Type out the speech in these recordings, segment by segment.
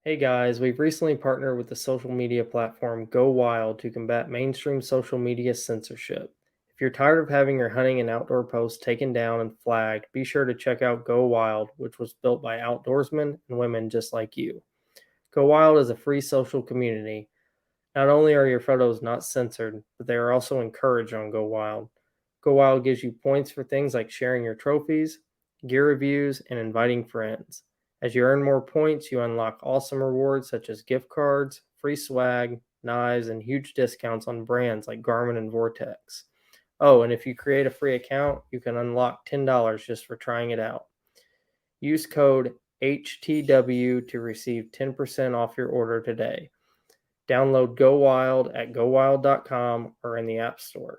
Hey guys, we've recently partnered with the social media platform Go Wild to combat mainstream social media censorship. If you're tired of having your hunting and outdoor posts taken down and flagged, be sure to check out Go Wild, which was built by outdoorsmen and women just like you. Go Wild is a free social community. Not only are your photos not censored, but they are also encouraged on Go Wild. Go Wild gives you points for things like sharing your trophies, gear reviews, and inviting friends. As you earn more points, you unlock awesome rewards such as gift cards, free swag, knives, and huge discounts on brands like Garmin and Vortex. Oh, and if you create a free account, you can unlock $10 just for trying it out. Use code HTW to receive 10% off your order today. Download Go Wild at gowild.com or in the App Store.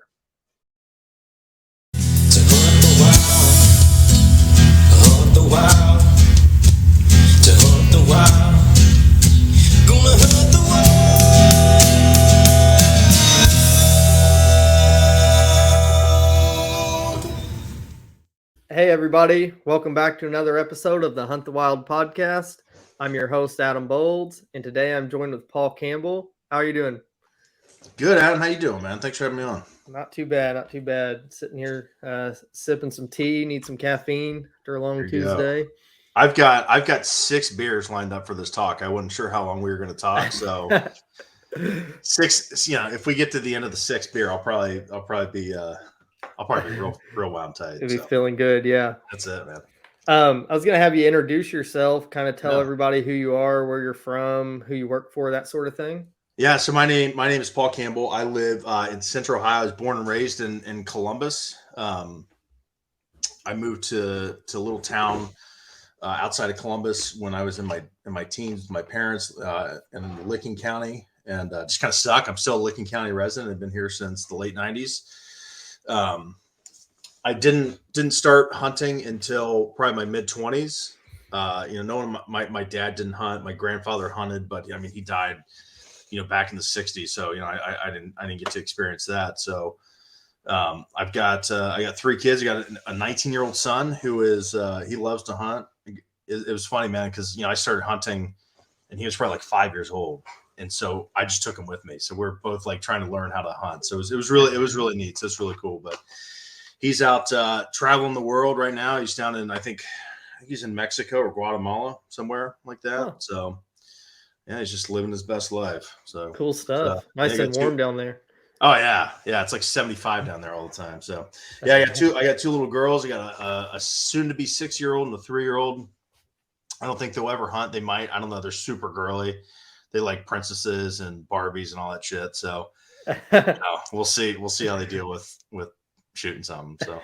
To hunt the wild, to hunt the wild, gonna hunt the wild. Hey, everybody. Welcome back to another episode of the Hunt the Wild podcast. I'm your host, Adam Bowlds, and today I'm joined with Paul Campbell. How are you doing? Good, Adam. How you doing, man? Thanks for having me on. Not too bad, not too bad. Sitting here sipping some tea, need some caffeine after a long Tuesday. I've got 6 beers lined up for this talk. I wasn't sure how long we were going to talk, so 6. If we get to the end of the 6th beer, I'll probably be real wound tight. You'll be feeling good, yeah. That's it, man. I was gonna have you introduce yourself, kind of tell everybody who you are, where you're from, who you work for, that sort of thing. Yeah, so my name is Paul Campbell. I live in Central Ohio. I was born and raised in Columbus. I moved to a little town outside of Columbus when I was in my teens with my parents in Licking County, and just kind of stuck. I'm still a Licking County resident. I've been here since the late 90s. I didn't start hunting until probably my mid 20s. My dad didn't hunt. My grandfather hunted, but I mean, he died, back in the 60s. So, I didn't get to experience that. So, I got 3 kids. I got a 19-year-old son who is, he loves to hunt. It was funny, man, because, I started hunting and he was probably like 5 years old. And so I just took him with me. So we're both like trying to learn how to hunt. So it was really neat. So it's really cool, but he's out, traveling the world right now. He's down in, I think he's in Mexico or Guatemala, somewhere like that. Oh. So yeah, he's just living his best life. So cool stuff. Nice and warm down there. Oh yeah. It's like 75 down there all the time. So yeah, I got two little girls. I got a soon to be 6-year-old and a 3-year-old. I don't think they'll ever hunt. They might. I don't know. They're super girly. They like princesses and Barbies and all that shit. So we'll see. We'll see how they deal with shooting something. So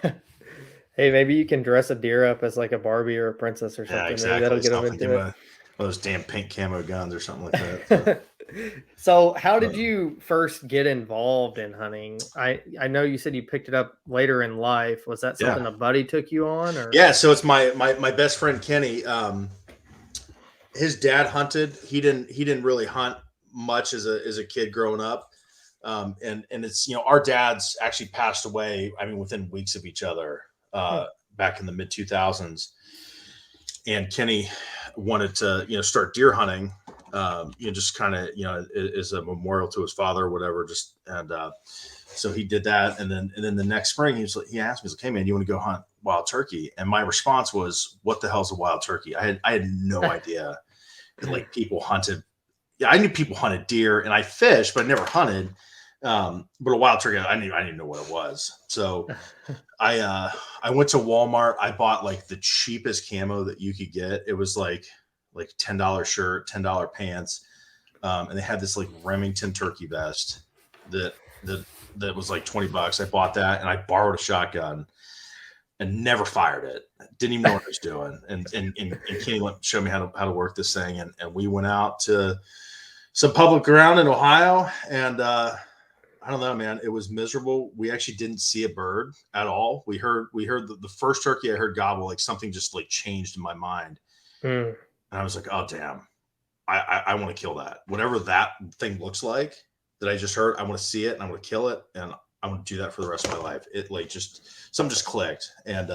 hey, maybe you can dress a deer up as like a Barbie or a princess or something. Yeah, exactly. Maybe that'll get them into it. One of those damn pink camo guns or something like that. So how did you first get involved in hunting? I know you said you picked it up later in life. Was that something a buddy took you on? Or? Yeah, so it's my best friend Kenny. His dad hunted. He didn't really hunt much as a kid growing up. And it's, our dads actually passed away, I mean, within weeks of each other, back in the mid 2000s. And Kenny wanted to, start deer hunting, just kind of, as a memorial to his father or whatever, so he did that. And then the next spring he asked me, he's like, hey man, you want to go hunt wild turkey? And my response was, what the hell's a wild turkey? I had no idea that like people hunted. Yeah, I knew people hunted deer and I fished, but I never hunted. But a wild turkey, I didn't know what it was. So I went to Walmart. I bought like the cheapest camo that you could get. It was like $10 shirt, $10 pants. And they had this like Remington turkey vest that was like $20. I bought that and I borrowed a shotgun and never fired it. Didn't even know what I was doing. And Kenny showed me how to work this thing. And we went out to some public ground in Ohio and, I don't know, man. It was miserable. We actually didn't see a bird at all. We heard the first turkey I heard gobble, like something just like changed in my mind. And I was like, oh, damn, I want to kill that. Whatever that thing looks like that I just heard, I want to see it and I want to kill it. And I want to do that for the rest of my life. It like something just clicked. And,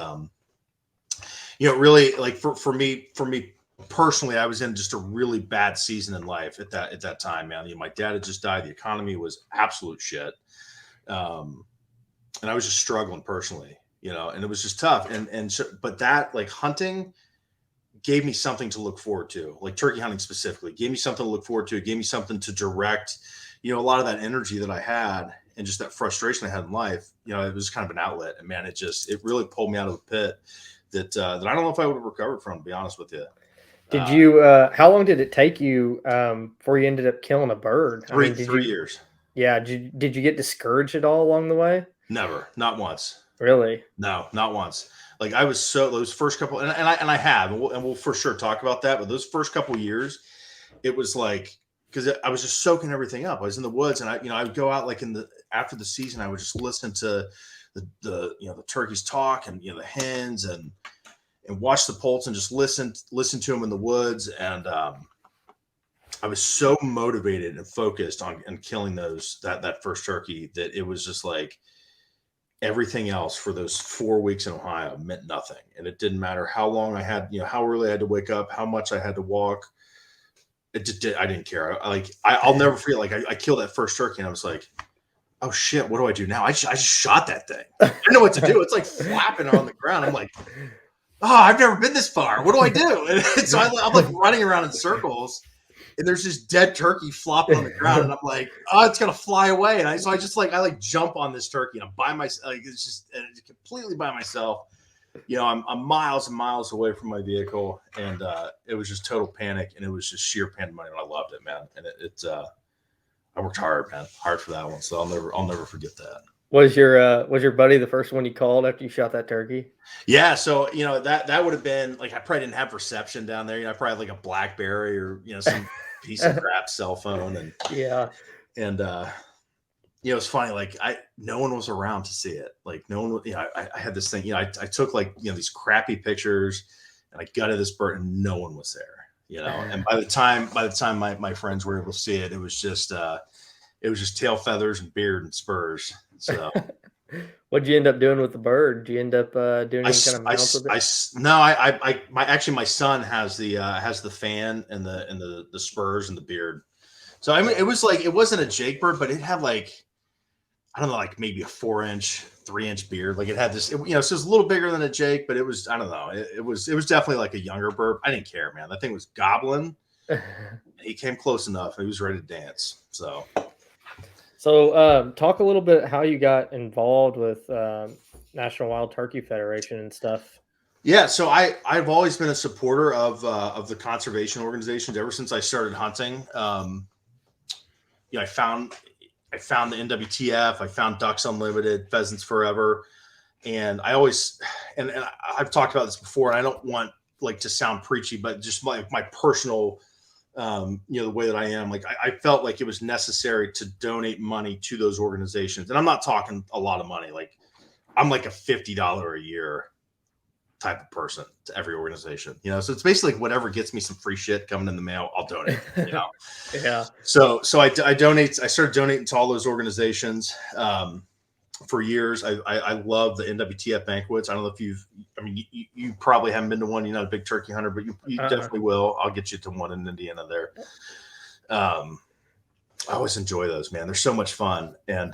really like for me personally, I was in just a really bad season in life at that time, man. You know, my dad had just died. The economy was absolute shit. And I was just struggling personally, you know, and it was just tough. But that, like, hunting gave me something to look forward to, like turkey hunting specifically, gave me something to look forward to. It gave me something to direct, you know, a lot of that energy that I had and just that frustration I had in life. You know, it was kind of an outlet, and man, it really pulled me out of the pit that I don't know if I would have recovered from, to be honest with you. Did you? How long did it take you before you ended up killing a bird? I mean, did 3 you? years. Yeah. Did you get discouraged at all along the way? Never, not once. Really? No, not once. Like, I was those first couple, and I have, and we'll for sure talk about that. But those first couple years, it was like, because I was just soaking everything up. I was in the woods, and I would go out, like, after the season, I would just listen to the turkeys talk, and, you know, the hens, and watch the poults, and just listen to them in the woods. And I was so motivated and focused on killing that first turkey that it was just like everything else for those 4 weeks in Ohio meant nothing. And it didn't matter how long I had, you know, how early I had to wake up, how much I had to walk. I didn't care. I'll never forget. Like, I killed that first turkey, and I was like, oh shit, what do I do now? I just shot that thing. I didn't know what to do. It's like flapping on the ground. I'm like, oh, I've never been this far. What do I do? And so I'm like running around in circles, and there's this dead turkey flopping on the ground, and I'm like, oh, it's gonna fly away. And I jump on this turkey, and I'm by myself. Like, it's completely by myself. You know, I'm miles and miles away from my vehicle, and it was just total panic, and it was just sheer pandemonium. I loved it, man, and I worked hard, man, hard for that one. So I'll never forget that. Was your buddy the first one you called after you shot that turkey? Yeah, so, you know, that would have been like, I probably didn't have reception down there. You know, I probably had like a BlackBerry or, you know, some piece of crap cell phone, and Yeah. you know, it's funny, like, no one was around to see it. Like, no one, you know, I had this thing, you know, I took, like, you know, these crappy pictures, and I gutted this bird, and no one was there, you know. And by the time my friends were able to see it, it was just tail feathers and beard and spurs. So What'd you end up doing with the bird? Did you end up doing any kind of mount with it? My son has the fan and the spurs and the beard. So I mean, it was like, it wasn't a Jake bird, but it had, like, I don't know, like maybe a 4-inch, 3-inch beard. Like, it had this, you know, so it was a little bigger than a Jake, but it was, I don't know, it was definitely like a younger bird. I didn't care, man. That thing was gobbling. He came close enough. He was ready to dance. So talk a little bit how you got involved with National Wild Turkey Federation and stuff. Yeah, so I've always been a supporter of the conservation organizations ever since I started hunting. You know, I found the NWTF, I found Ducks Unlimited, Pheasants Forever, and I always and I've talked about this before, and I don't want, like, to sound preachy, but just my personal, you know, the way that I am, like, I felt like it was necessary to donate money to those organizations. And I'm not talking a lot of money. Like, I'm like a $50 a year type of person to every organization, you know? So it's basically like whatever gets me some free shit coming in the mail, I'll donate, you know? Yeah. So I started donating to all those organizations. For years, I love the NWTF banquets. I don't know if you probably haven't been to one. You're not a big turkey hunter, but you definitely will. I'll get you to one in Indiana there. I always enjoy those, man. They're so much fun. And,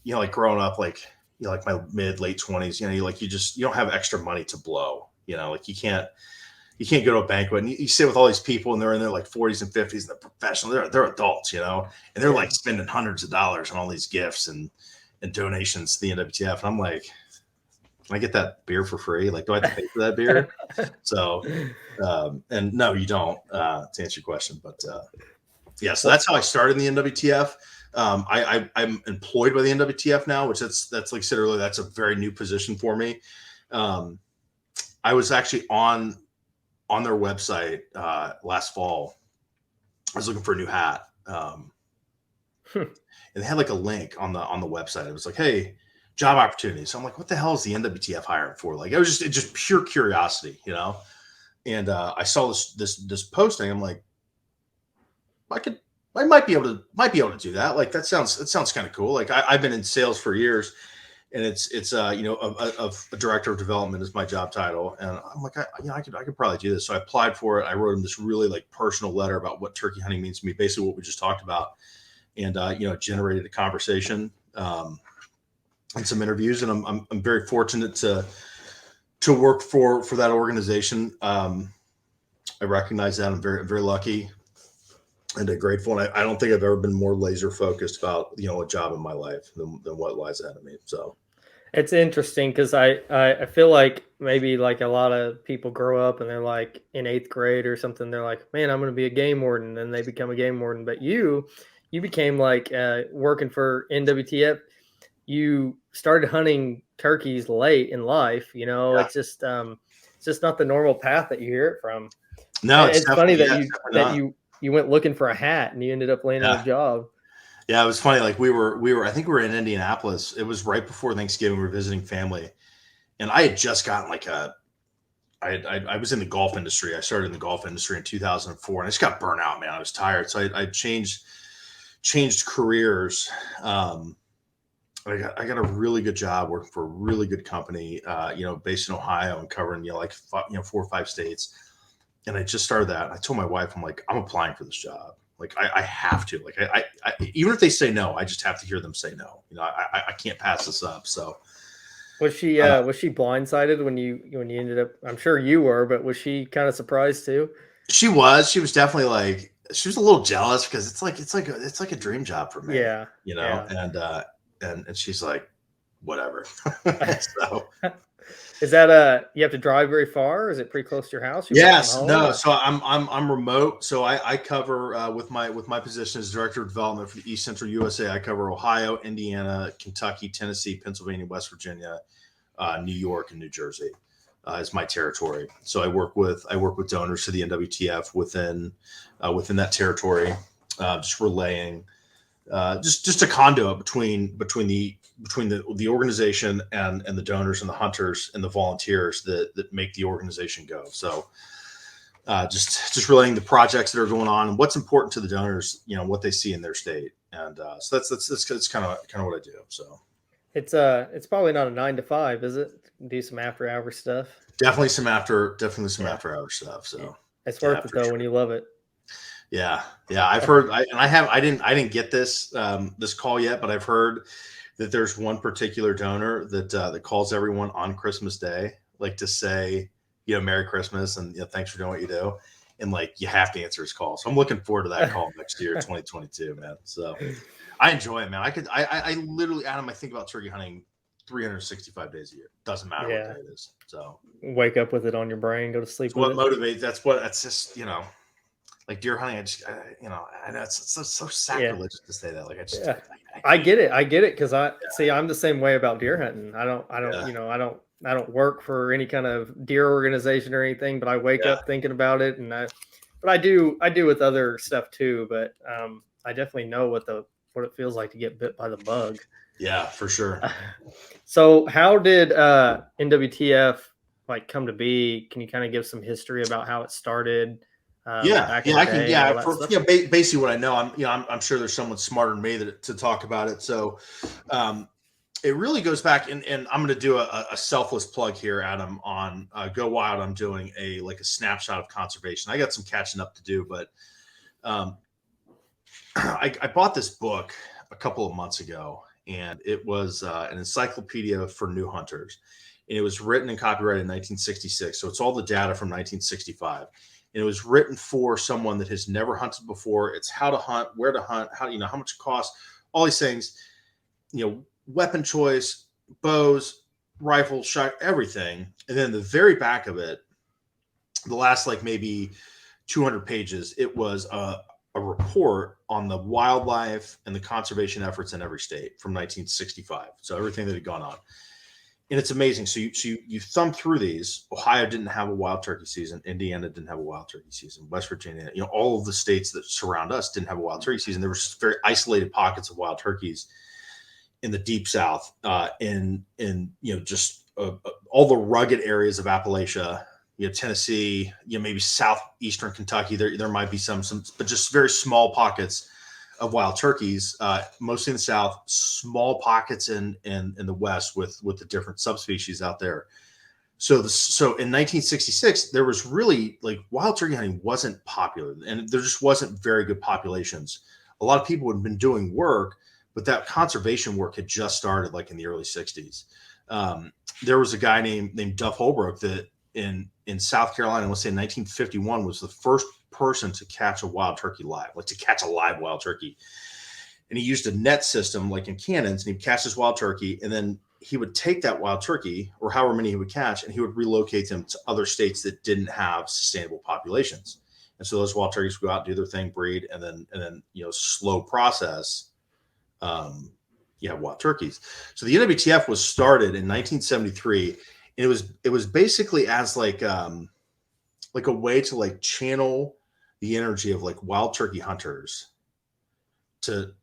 you know, like, growing up, like, you know, like my late 20s, you know, you don't have extra money to blow, you know, like, you can't go to a banquet, and you sit with all these people, and they're in their, like, 40s and 50s, and they're professional. They're adults, you know, and they're, like, spending hundreds of dollars on all these gifts and donations to the NWTF. And I'm like, can I get that beer for free? Like, do I have to pay for that beer? So, and no, you don't, to answer your question, but, yeah, so that's how I started in the NWTF. I'm employed by the NWTF now, which that's like I said earlier, that's a very new position for me. I was actually on their website, last fall. I was looking for a new hat. And they had, like, a link on the website. It was like, hey, job opportunities. So I'm like, what the hell is the NWTF hiring for? Like, it was just pure curiosity, you know? And I saw this posting. I'm like, I might be able to do that. Like, that sounds kind of cool. Like, I've been in sales for years, and it's you know, a director of development is my job title. And I'm like, I could probably do this. So I applied for it. I wrote him this really like personal letter about what turkey hunting means to me, basically what we just talked about, and you know, generated a conversation and some interviews. And I'm very fortunate to work for that organization. I recognize that. I'm very lucky and grateful. And I don't think I've ever been more laser focused about, you know, a job in my life than what lies ahead of me. So It's interesting because I feel like maybe like a lot of people grow up and they're like in 8th grade or something. They're like, man, I'm going to be a game warden, and they become a game warden. But you became like working for NWTF. You started hunting turkeys late in life. You know, yeah, it's just not the normal path that you hear it from. no, it's It's funny definitely, that yeah, it's definitely not. you went looking for a hat and you ended up landing a Yeah. job. Yeah, it was funny. Like I think we were in Indianapolis. It was right before Thanksgiving. We were visiting family, and I had just gotten like I was in the golf industry. I started in the golf industry in 2004, and I just got burnt out, man. I was tired, so I changed careers. I got a really good job working for a really good company, you know, based in Ohio and covering, you know, like 4 or 5 states. And I just started that. I told my wife, I'm like, I'm applying for this job. Like I have to. Like I even if they say no, I just have to hear them say no. You know, I can't pass this up. So Was she blindsided when you ended up? I'm sure you were, but was she kind of surprised too? she was definitely like, she was a little jealous because it's like a dream job for me, Yeah, you know. yeah. And she's like, whatever. So Is that you have to drive very far? Or is it pretty close to your house? You work from yes, home, no. or? So I'm remote. So I cover with my position as director of development for the East Central USA. I cover Ohio, Indiana, Kentucky, Tennessee, Pennsylvania, West Virginia, New York, and New Jersey is my territory. So I work with donors to the NWTF within that territory, just relaying just a conduit between the organization and the donors and the hunters and the volunteers that make the organization go. So just relaying the projects that are going on and what's important to the donors, you know, what they see in their state. And so that's kind of what I do. So It's probably not a 9 to 5, is it? Do some after hour stuff. definitely some after Yeah, hour stuff. So it's yeah, worth it for though sure. when you love it. Yeah. I've heard, I didn't get this call yet, but I've heard that there's one particular donor that calls everyone on Christmas Day, like to say, you know, Merry Christmas and, you know, thanks for doing what you do. And like, you have to answer his call. So I'm looking forward to that call next year, 2022, man. So I enjoy it, man. I literally, Adam, I think about turkey hunting 365 days a year. Doesn't matter what Yeah, day it is. So wake up with it on your brain, go to sleep it's with what it. motivates. That's just, you know, like deer hunting. You know, I know it's so Yeah, sacrilegious to say that. Like yeah. I I can't. get it. I get it because I see. I'm the same way about deer hunting. I don't. Yeah. You know, I don't work for any kind of deer organization or anything. But I wake Yeah. up thinking about it, but I do with other stuff too. But I definitely know what it feels like to get bit by the bug. Yeah, for sure. So how did NWTF like come to be? Can you kind of give some history about how it started back in the I can. day and all Yeah, that stuff? basically what I know. I'm sure there's someone smarter than me to talk about it. So, it really goes back, and I'm going to do a selfless plug here, Adam, on Go Wild. I'm doing a snapshot of conservation. I got some catching up to do, but I bought this book a couple of months ago, and it was an encyclopedia for new hunters. And it was written and copyrighted in 1966. So it's all the data from 1965. And it was written for someone that has never hunted before. It's how to hunt, where to hunt, how much it costs, all these things, you know, weapon choice, bows, rifle, shot, everything. And then the very back of it, the last like maybe 200 pages, it was a report on the wildlife and the conservation efforts in every state from 1965. So everything that had gone on. And it's amazing. So you thumb through these. Ohio didn't have a wild turkey season. Indiana didn't have a wild turkey season. West Virginia, you know, all of the states that surround us didn't have a wild turkey season. There were very isolated pockets of wild turkeys in the deep South, in you know, just all the rugged areas of Appalachia, you know, Tennessee, you know, maybe southeastern Kentucky. There might be some, but just very small pockets of wild turkeys, mostly in the South, small pockets in the West with the different subspecies out there. So in 1966, there was really like wild turkey hunting wasn't popular, and there just wasn't very good populations. A lot of people had been doing work, but that conservation work had just started like in the early 60s. There was a guy named Duff Holbrook that in South Carolina, let's say in 1951, was the first person to catch a wild turkey live, like to catch a live wild turkey. And he used a net system like in cannons, and he'd catch this wild turkey, and then he would take that wild turkey or however many he would catch, and he would relocate them to other states that didn't have sustainable populations. And so those wild turkeys would go out, do their thing, breed, and then slow process wild turkeys. So the NWTF was started in 1973, and it was basically as like a way to like channel the energy of like wild turkey hunters to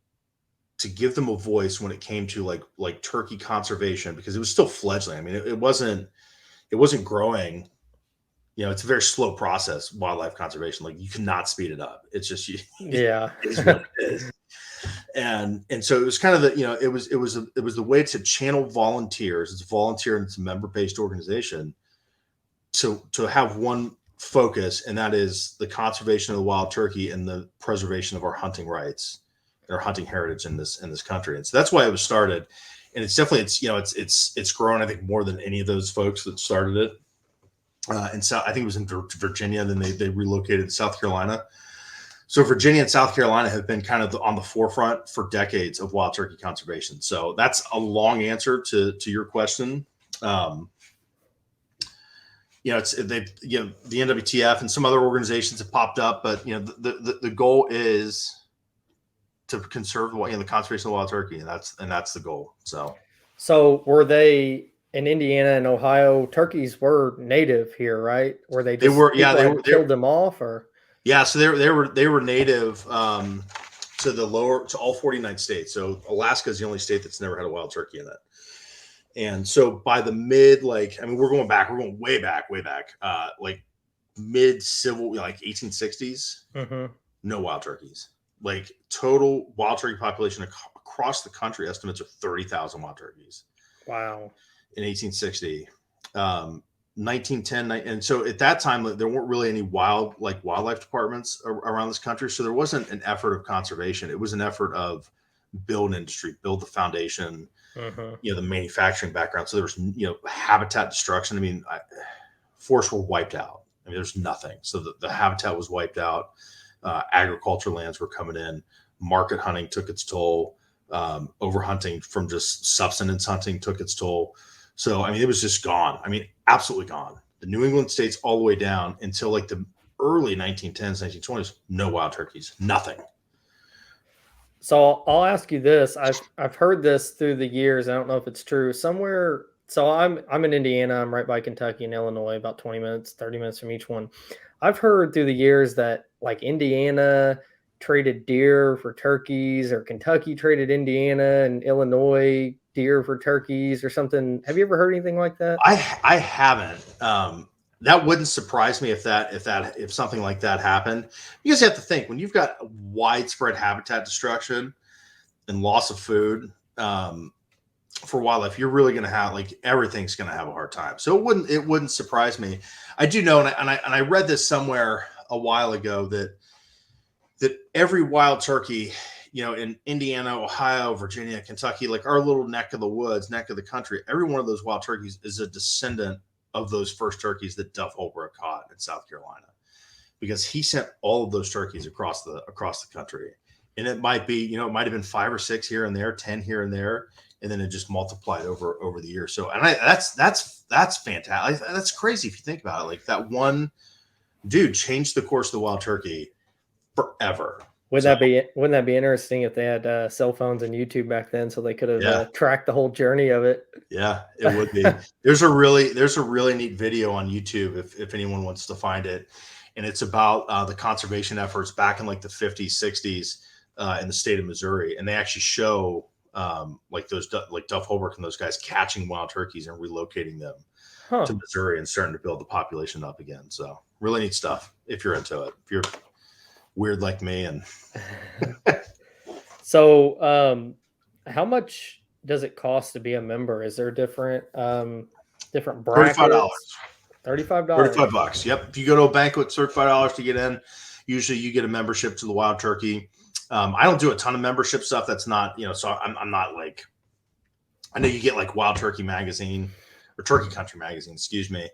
give them a voice when it came to like turkey conservation, because it was still fledgling. I mean, it wasn't growing. It's a very slow process, wildlife conservation. Like you cannot speed it up. It's just Yeah. it is what it is. And so it was kind of it was the way to channel volunteers. It's a volunteer and it's a member-based organization to have one focus, and that is the conservation of the wild turkey and the preservation of our hunting rights, our hunting heritage in this country. And so that's why it was started. And it's definitely it's grown, I think, more than any of those folks that started it. And so I think it was in Virginia, then they relocated to South Carolina. So Virginia and South Carolina have been kind of on the forefront for decades of wild turkey conservation. So that's a long answer to your question. The NWTF and some other organizations have popped up, but the goal is to conserve the conservation of wild turkey, and that's the goal. So were they in Indiana and Ohio? Turkeys were native here, right? Were they? They killed them off, or? Yeah, so they were native to all 49 states. So Alaska is the only state that's never had a wild turkey in it. And so by the we're going way back, like mid civil, like 1860s, no wild turkeys. Like total wild turkey population across the country, estimates are 30,000 wild turkeys. Wow. In 1860. 1910, and so at that time there weren't really any wildlife departments around this country, so there wasn't an effort of conservation. It was an effort of build an industry, build the foundation, the manufacturing background. So there was habitat destruction. I mean, forests were wiped out. I mean, there's nothing. So the habitat was wiped out. Agriculture lands were coming in. Market hunting took its toll. Overhunting from just subsistence hunting took its toll. So, I mean, it was just gone. I mean, absolutely gone. The New England states all the way down until like the early 1910s, 1920s, no wild turkeys, nothing. So I'll ask you this. I've heard this through the years. I don't know if it's true. Somewhere, so I'm in Indiana. I'm right by Kentucky and Illinois, about 20 minutes, 30 minutes from each one. I've heard through the years that like Indiana traded deer for turkeys, or Kentucky traded Indiana and Illinois deer for turkeys or something. Have you ever heard anything like that? I haven't. That wouldn't surprise me if something like that happened, because you have to think, when you've got widespread habitat destruction and loss of food for wildlife, you're really going to have everything's going to have a hard time. So it wouldn't surprise me. I do know, and I read this somewhere a while ago that every wild turkey, in Indiana, Ohio, Virginia, Kentucky, like our little neck of the woods, neck of the country, every one of those wild turkeys is a descendant of those first turkeys that Duff Holbrook caught in South Carolina, because he sent all of those turkeys across the country. And it might be, it might have been 5 or 6 here and there, 10 here and there, and then it just multiplied over the years. So, and that's fantastic. That's crazy if you think about it. Like, that one dude changed the course of the wild turkey forever. Wouldn't that be interesting if they had cell phones and YouTube back then, so they could have tracked the whole journey of it? Yeah, it would be. There's a really neat video on YouTube if anyone wants to find it, and it's about the conservation efforts back in like the 50s, 60s in the state of Missouri, and they actually show like Duff Holbrook and those guys catching wild turkeys and relocating them to Missouri and starting to build the population up again. So really neat stuff if you're into it. If you're weird like me, and So, how much does it cost to be a member? Is there different brackets? $35. $35. $35. Yep. If you go to a banquet, $35 to get in. Usually you get a membership to the Wild Turkey. I don't do a ton of membership stuff. That's not, so I'm not like, I know you get like Wild Turkey magazine or Turkey Country magazine, excuse me.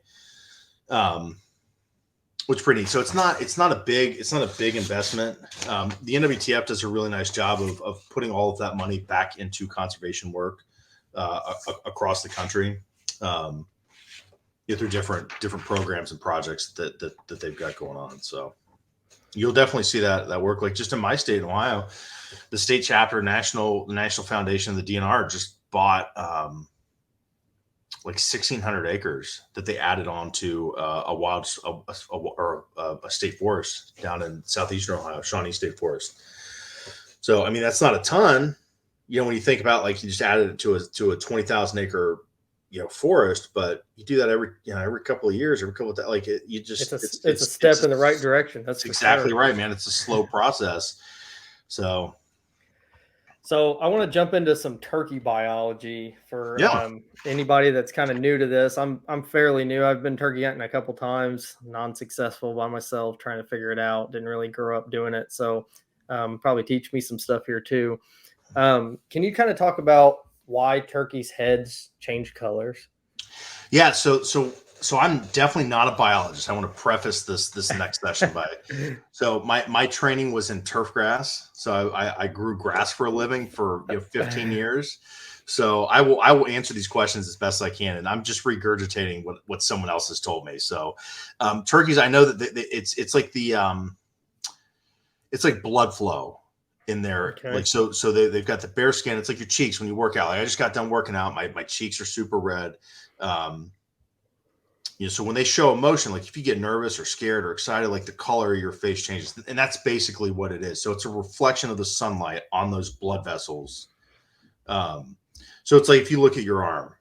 Which pretty neat. So it's not a big investment. The NWTF does a really nice job of putting all of that money back into conservation work across the country. Through different programs and projects that they've got going on. So you'll definitely see that work. Like just in my state, in Ohio, the state chapter, the National Foundation of the DNR just bought like 1,600 acres that they added on to a state forest down in southeastern Ohio, Shawnee State Forest. So I mean that's not a ton, when you think about like you just added it to a 20,000 acre forest, but you do that every couple of years, like it's a step in the right direction. That's exactly sure. Right, man. It's a slow process. So I want to jump into some turkey biology for anybody that's kind of new to this. I'm fairly new. I've been turkey hunting a couple times, non-successful by myself, trying to figure it out. Didn't really grow up doing it, so probably teach me some stuff here too. Can you kind of talk about why turkeys' heads change colors? Yeah, so I'm definitely not a biologist. I want to preface this next session by so my training was in turf grass. So I grew grass for a living for 15 years. So I will answer these questions as best I can, and I'm just regurgitating what someone else has told me. So turkeys, I know that it's like it's like blood flow in there. Okay. Like so they've got the bare skin. It's like your cheeks when you work out. Like I just got done working out. My cheeks are super red. So when they show emotion, like if you get nervous or scared or excited, like the color of your face changes, and that's basically what it is. So it's a reflection of the sunlight on those blood vessels. So it's like if you look at your arm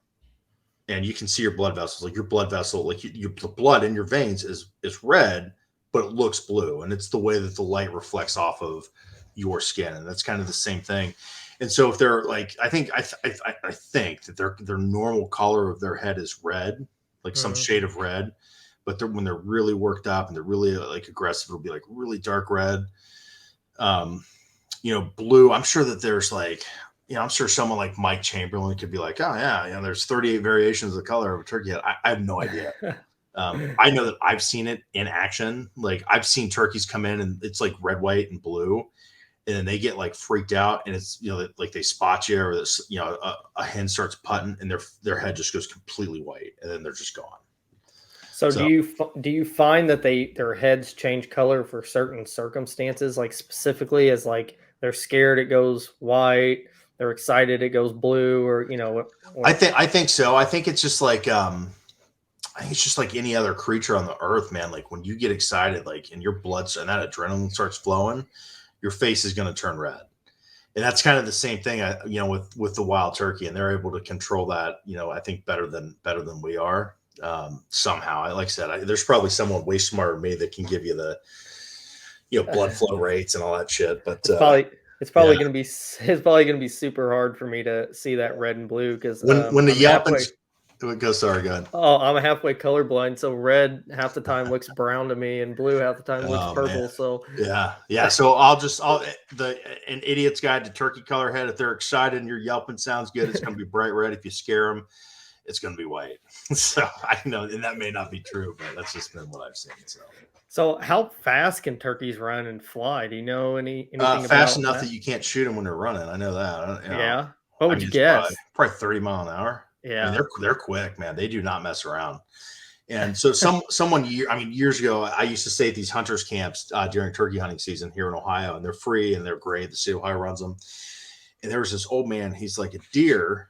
and you can see your blood vessels, like your blood vessel, like the blood in your veins is red, but it looks blue, and it's the way that the light reflects off of your skin, and that's kind of the same thing. And so if they're like, I think that their normal color of their head is red, like some shade of red, but when they're really worked up and they're really like aggressive, it'll be like really dark red. Blue. I'm sure that there's like, I'm sure someone like Mike Chamberlain could be like, oh yeah, there's 38 variations of the color of a turkey head. I have no idea. I know that I've seen it in action. Like I've seen turkeys come in and it's like red, white, and blue. And then they get like freaked out, and it's like they spot you, or this a hen starts putting, and their head just goes completely white, and then they're just gone. So do you find that their heads change color for certain circumstances, like specifically as like they're scared it goes white, they're excited it goes blue, or I think so. I think it's just like any other creature on the earth, man. Like when you get excited, like and your blood and that adrenaline starts flowing, your face is going to turn red. And that's kind of the same thing, with the wild turkey, and they're able to control that, I think better than we are somehow. Like I said, there's probably someone way smarter than me that can give you the, blood flow rates and all that shit. But it's probably going to be super hard for me to see that red and blue because when the yelping. Sorry, go ahead. Oh, I'm a halfway colorblind, so red half the time looks brown to me, and blue half the time looks purple. Man. So yeah. So an idiot's guide to turkey color head. If they're excited and your yelping sounds good, it's going to be bright red. If you scare them, it's going to be white. So I know, and that may not be true, but that's just been what I've seen. So how fast can turkeys run and fly? Do you know anything about fast enough that you can't shoot them when they're running? I know that. Yeah. What would you guess? Probably 30 miles an hour. Yeah, I mean, they're quick, man. They do not mess around. And so years ago, I used to stay at these hunters camps during turkey hunting season here in Ohio, and they're free and they're great. The state of Ohio runs them. And there was this old man. He's like, a deer.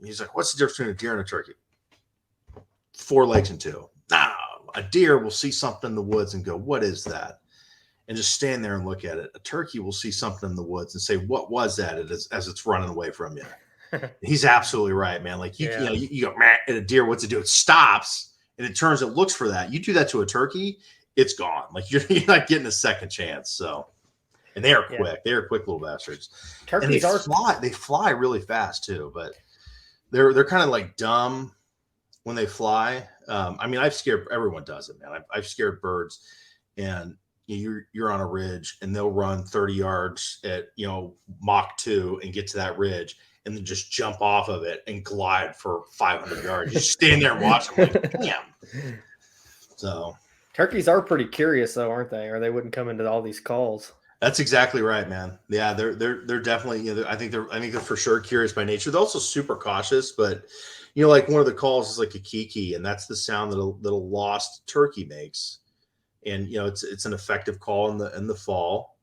He's like, what's the difference between a deer and a turkey? 4 legs and 2. Nah, a deer will see something in the woods and go, what is that? And just stand there and look at it. A turkey will see something in the woods and say, what was that? As it's running away from you. He's absolutely right, man. Like you go, and a deer, what's it do? It stops and it turns, it looks for that. You do that to a turkey, it's gone. Like you're not getting a second chance. So, and they are Yeah. quick. They are quick little bastards. Turkeys and are they fly really fast too, but they're kind of like dumb when they fly. I mean, everyone does it, man. I've scared birds, and you're on a ridge and they'll run 30 yards at Mach 2 and get to that ridge and then just jump off of it and glide for 500 yards. You just stand there and watch them like, damn. So turkeys are pretty curious though, aren't they? Or they wouldn't come into all these calls. that's exactly right, man. Yeah, they're definitely, I think they're for sure curious by nature. They're also super cautious, but like one of the calls is like a kiki, and that's the sound that a lost turkey makes. And it's an effective call in the fall.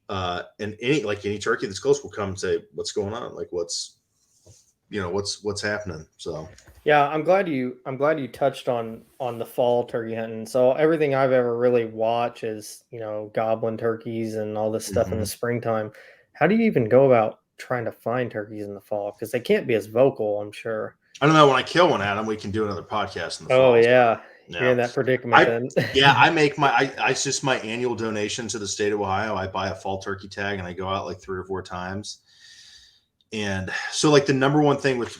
And any turkey that's close will come and say, "What's going on? Like what's happening?" So Yeah, I'm glad you touched on the fall turkey hunting. So everything I've ever really watched is, goblin turkeys and all this stuff in the springtime. How do you even go about trying to find turkeys in the fall? Because they can't be as vocal, I'm sure. I don't know. When I kill one, Adam, we can do another podcast in the Oh fall. yeah. So, You're in that predicament then. I make it's just my annual donation to the state of Ohio. I buy a fall turkey tag and I go out like 3 or 4 times. And so like the number one thing with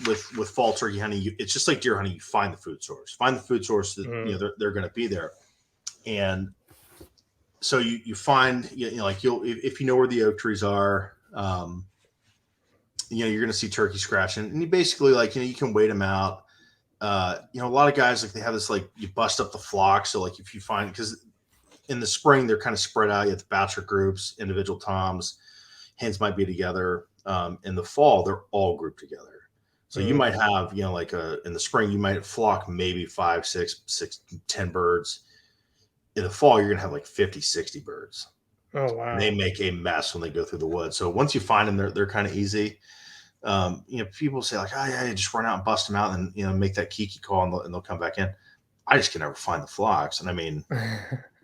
fall turkey hunting, it's just like deer hunting. You find the food source, that they're going to be there. And so you find, like if you know where the oak trees are, you're going to see turkey scratching, and you basically you can wait them out. A lot of guys, like they have this, like you bust up the flock. So like if you find, because in the spring, they're kind of spread out. You have the bachelor groups, individual toms, hens might be together. In the fall, they're all grouped together. So you might have, in the spring, you might flock maybe 5, 6, 10 birds. In the fall, you're going to have like 50, 60 birds. Oh, wow. And they make a mess when they go through the woods. So once you find them, they're kind of easy. People say like, oh yeah, you just run out and bust them out and, make that kiki call and they'll come back in. I just can never find the flocks. And I mean,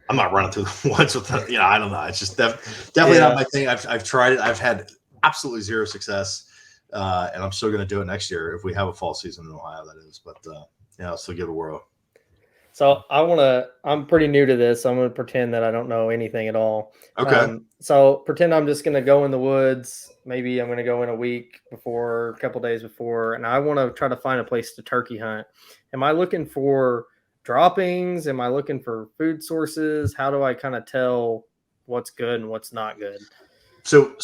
I'm not running through the woods with that. I don't know. It's just definitely not my thing. I've tried it. I've had absolutely zero success. And I'm still going to do it next year if we have a fall season in Ohio, that is. But I'll still give it a whirl. So I'm pretty new to this. So I'm going to pretend that I don't know anything at all. Okay. So pretend I'm just going to go in the woods. Maybe I'm going to go in a week before, a couple days before, and I want to try to find a place to turkey hunt. Am I looking for droppings? Am I looking for food sources? How do I kind of tell what's good and what's not good? So,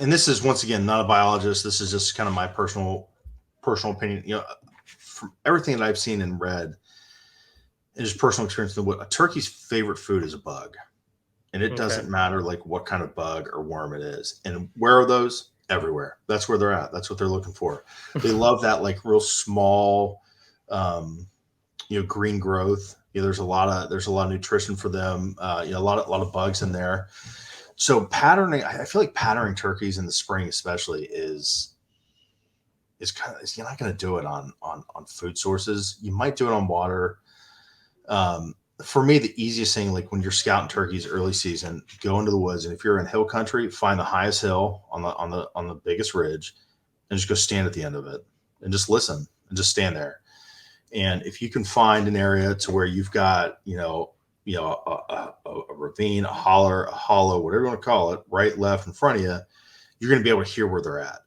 and this is, once again, not a biologist. This is just kind of my personal opinion. From everything that I've seen and read, and just personal experience, a turkey's favorite food is a bug, and it doesn't matter like what kind of bug or worm it is. And where are those? Everywhere. That's where they're at. That's what they're looking for. They love that like real small, green growth. There's a lot of nutrition for them. A lot of bugs in there. So patterning, I feel like patterning turkeys in the spring, especially, is you're not going to do it on food sources. You might do it on water. For me, the easiest thing, like when you're scouting turkeys early season, go into the woods, and if you're in hill country, find the highest hill on the biggest ridge, and just go stand at the end of it and just listen and just stand there. And if you can find an area to where you've got a ravine, a holler, a hollow, whatever you want to call it, right, left, in front of you, you're going to be able to hear where they're at.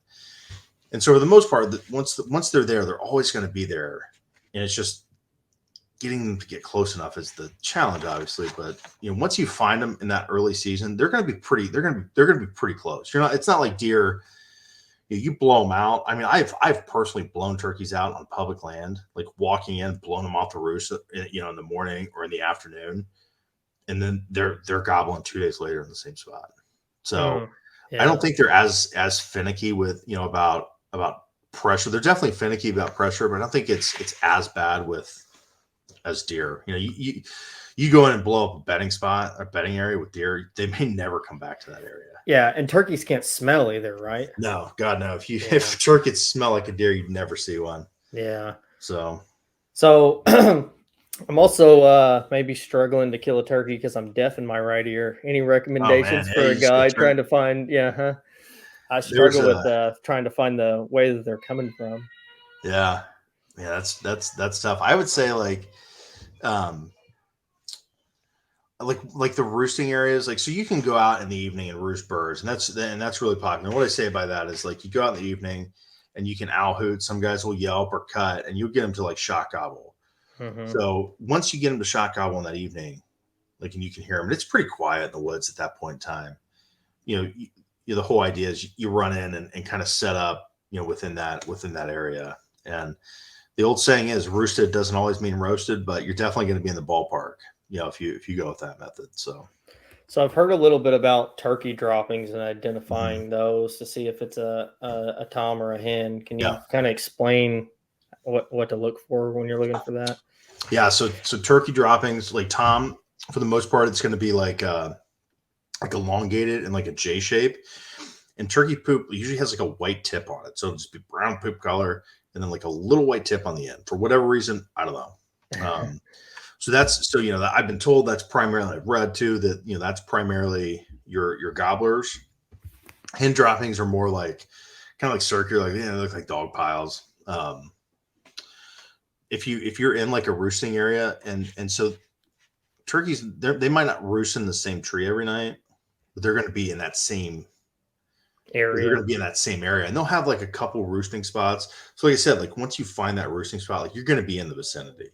And so for the most part, once they're there, they're always going to be there, and it's just getting them to get close enough is the challenge, obviously. But once you find them in that early season, they're going to be pretty close. It's not like deer. You blow them out. I mean, I've personally blown turkeys out on public land, like walking in, blowing them off the roost, in the morning or in the afternoon, and then they're gobbling 2 days later in the same spot. So I don't think they're as finicky with about pressure. They're definitely finicky about pressure, but I don't think it's as bad as deer. You go in and blow up a bedding area with deer, they may never come back to that area. Yeah, and turkeys can't smell either, right? No, God no. If turkeys smell like a deer, you'd never see one. Yeah. So I'm also maybe struggling to kill a turkey because I'm deaf in my right ear. Any recommendations for a guy trying to find? I struggle with trying to find the way that they're coming from. Yeah, that's tough. I would say like like the roosting areas, like so you can go out in the evening and roost birds, and that's really popular. And what I say by that is like you go out in the evening and you can owl hoot. Some guys will yelp or cut, and you'll get them to like shot gobble. Mm-hmm. So once you get them to shot gobble in that evening, like and you can hear them, and it's pretty quiet in the woods at that point in time. The whole idea is you run in and kind of set up, within that area. And the old saying is roosted doesn't always mean roasted, but you're definitely going to be in the ballpark, if you go with that method. So I've heard a little bit about turkey droppings and identifying Mhm. those to see if it's a tom or a hen. Can you Yeah. kind of explain what to look for when you're looking for that? Yeah, so turkey droppings, like tom, for the most part, it's going to be like elongated and like a J shape. And turkey poop usually has like a white tip on it, so it'll just be brown poop color, and then like a little white tip on the end. For whatever reason, I don't know. I've been told that's primarily, I've read too that that's primarily your gobblers. Hen droppings are more like kind of like circular, like they look like dog piles. If you're in like a roosting area, and so turkeys, they might not roost in the same tree every night, but they're going to be in that same Area. they're going to be in that same area, and they'll have like a couple roosting spots. So like I said, like once you find that roosting spot, like you're going to be in the vicinity.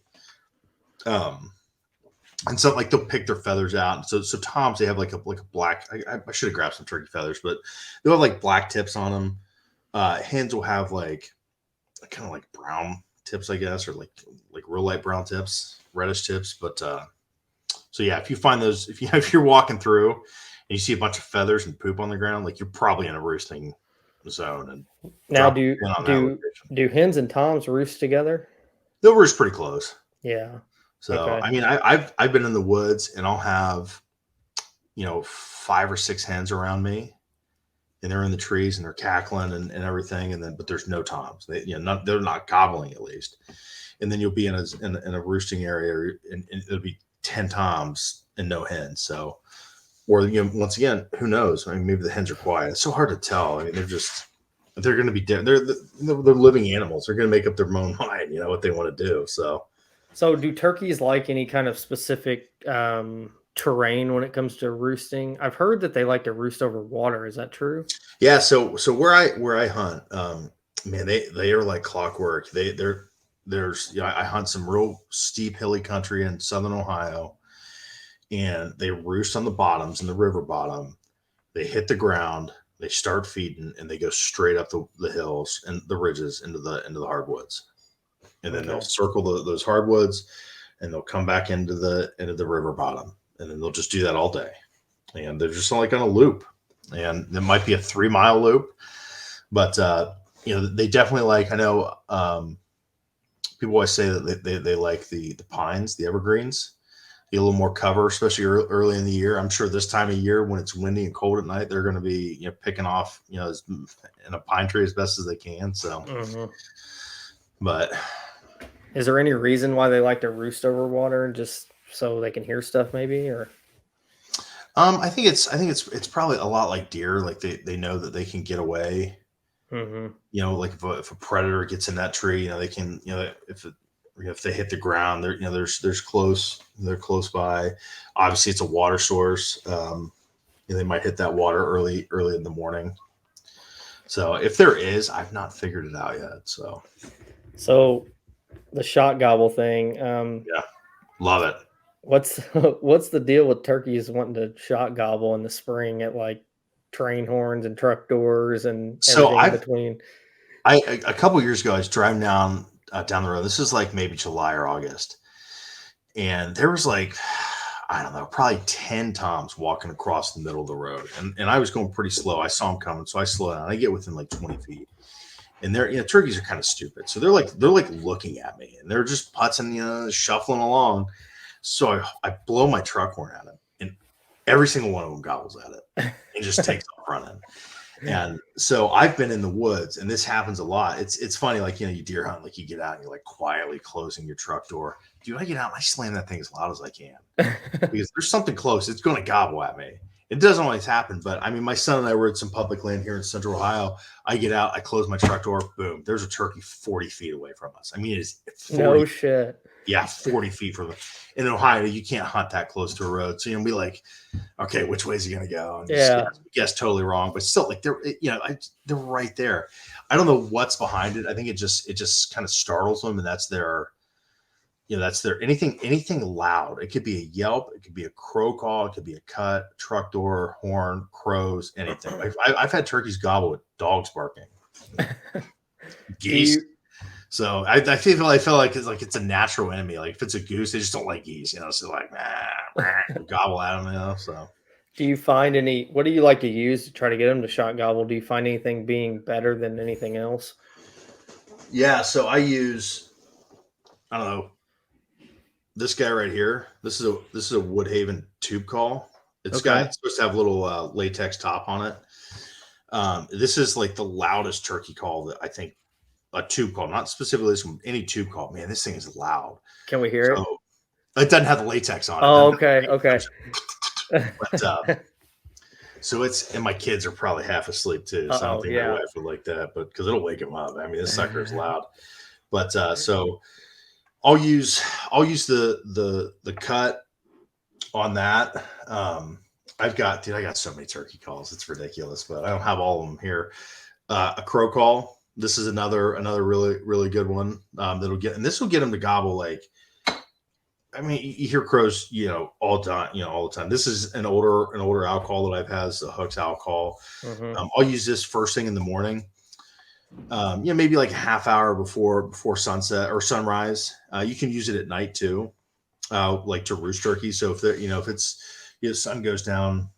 And so like they'll pick their feathers out. So toms, they have like a black. I should have grabbed some turkey feathers, but they'll have like black tips on them. Hens will have like kind of like brown tips, I guess, or like real light brown tips, reddish tips. But so yeah, if you find those, if you're walking through and you see a bunch of feathers and poop on the ground, like you're probably in a roosting zone. And Now, drop a pin on that location. do hens and toms roost together? They'll roost pretty close. Yeah. So Okay. I mean, I've been in the woods and I'll have 5 or 6 hens around me, and they're in the trees and they're cackling and everything, but there's no toms. They're not gobbling at least. And then you'll be in a roosting area, and it'll be 10 toms and no hens. So, or once again, who knows? I mean, maybe the hens are quiet. It's so hard to tell. I mean, they're going to be they're living animals. They're going to make up their own mind, what they want to do. So do turkeys like any kind of specific terrain when it comes to roosting? I've heard that they like to roost over water. Is that true? Yeah. So where I hunt, man, they are like clockwork. I hunt some real steep hilly country in southern Ohio, and they roost on the bottoms in the river bottom. They hit the ground, they start feeding, and they go straight up the hills and the ridges into the hardwoods. And then they'll circle those hardwoods, and they'll come back into the river bottom, and then they'll just do that all day. And they're just like on a loop, and there might be a 3-mile loop, but they definitely like. I know people always say that they like the pines, the evergreens, get a little more cover, especially early in the year. I'm sure this time of year when it's windy and cold at night, they're going to be picking off in a pine tree as best as they can. So, but. Is there any reason why they like to roost over water, just so they can hear stuff, maybe? Or I think it's probably a lot like deer. Like they know that they can get away. Like if a predator gets in that tree, they can. If they hit the ground, they're close by. Obviously, it's a water source. They might hit that water early in the morning. So if there is, I've not figured it out yet. So the shot gobble thing. Yeah, love it. What's the deal with turkeys wanting to shot gobble in the spring at like train horns and truck doors and everything in between? A couple years ago, I was driving down the road. This is like maybe July or August, and there was like, I don't know, probably 10 toms walking across the middle of the road, and I was going pretty slow. I saw them coming, so I slowed down. I get within like 20 feet. And turkeys are kind of stupid. So they're like looking at me, and they're just putzing, shuffling along. So I blow my truck horn at them, and every single one of them gobbles at it and just takes off running. And so I've been in the woods, and this happens a lot. It's funny, like, you deer hunt, like you get out and you're like quietly closing your truck door. Dude, I get out and I slam that thing as loud as I can because there's something close. It's going to gobble at me. It doesn't always happen, but I mean, my son and I were at some public land here in Central Ohio. I get out, I close my truck door, boom, there's a turkey 40 feet away from us. I mean, it's 40. No shit. Yeah, 40 feet from it. In Ohio, you can't hunt that close to a road. So, be like, okay, which way is he going to go? And Yeah. guess totally wrong, but still, like, they're right there. I don't know what's behind it. I think it just kind of startles them, and that's their anything loud. It could be a yelp, it could be a crow call, it could be a cut, truck door, horn, crows, anything. I've had turkeys gobble with dogs barking, geese. So I feel like it's a natural enemy. Like if it's a goose, they just don't like geese, So like gobble at them, So do you find what do you like to use to try to get them to shot gobble? Do you find anything being better than anything else? Yeah, so I use, I don't know, this guy right here. This is a Woodhaven tube call. It's supposed to have a little latex top on it. This is like the loudest turkey call that I think. A tube call, not specifically from any tube call. Man, this thing is loud. Can we hear it? It doesn't have the latex on it. Oh, okay. But, so and my kids are probably half asleep too. So I don't think my wife would like that, but because it'll wake them up. I mean, this sucker is loud. But so I'll use the cut on that. I got so many turkey calls. It's ridiculous, but I don't have all of them here. A crow call. This is another really, really good one. This will get them to gobble. Like, I mean, you hear crows, all the time. This is an older owl call that I've had, the Hooks owl call. Mm-hmm. I'll use this first thing in the morning. Maybe like a half hour before sunset or sunrise. You can use it at night too, like to roost turkey. So if the sun goes down,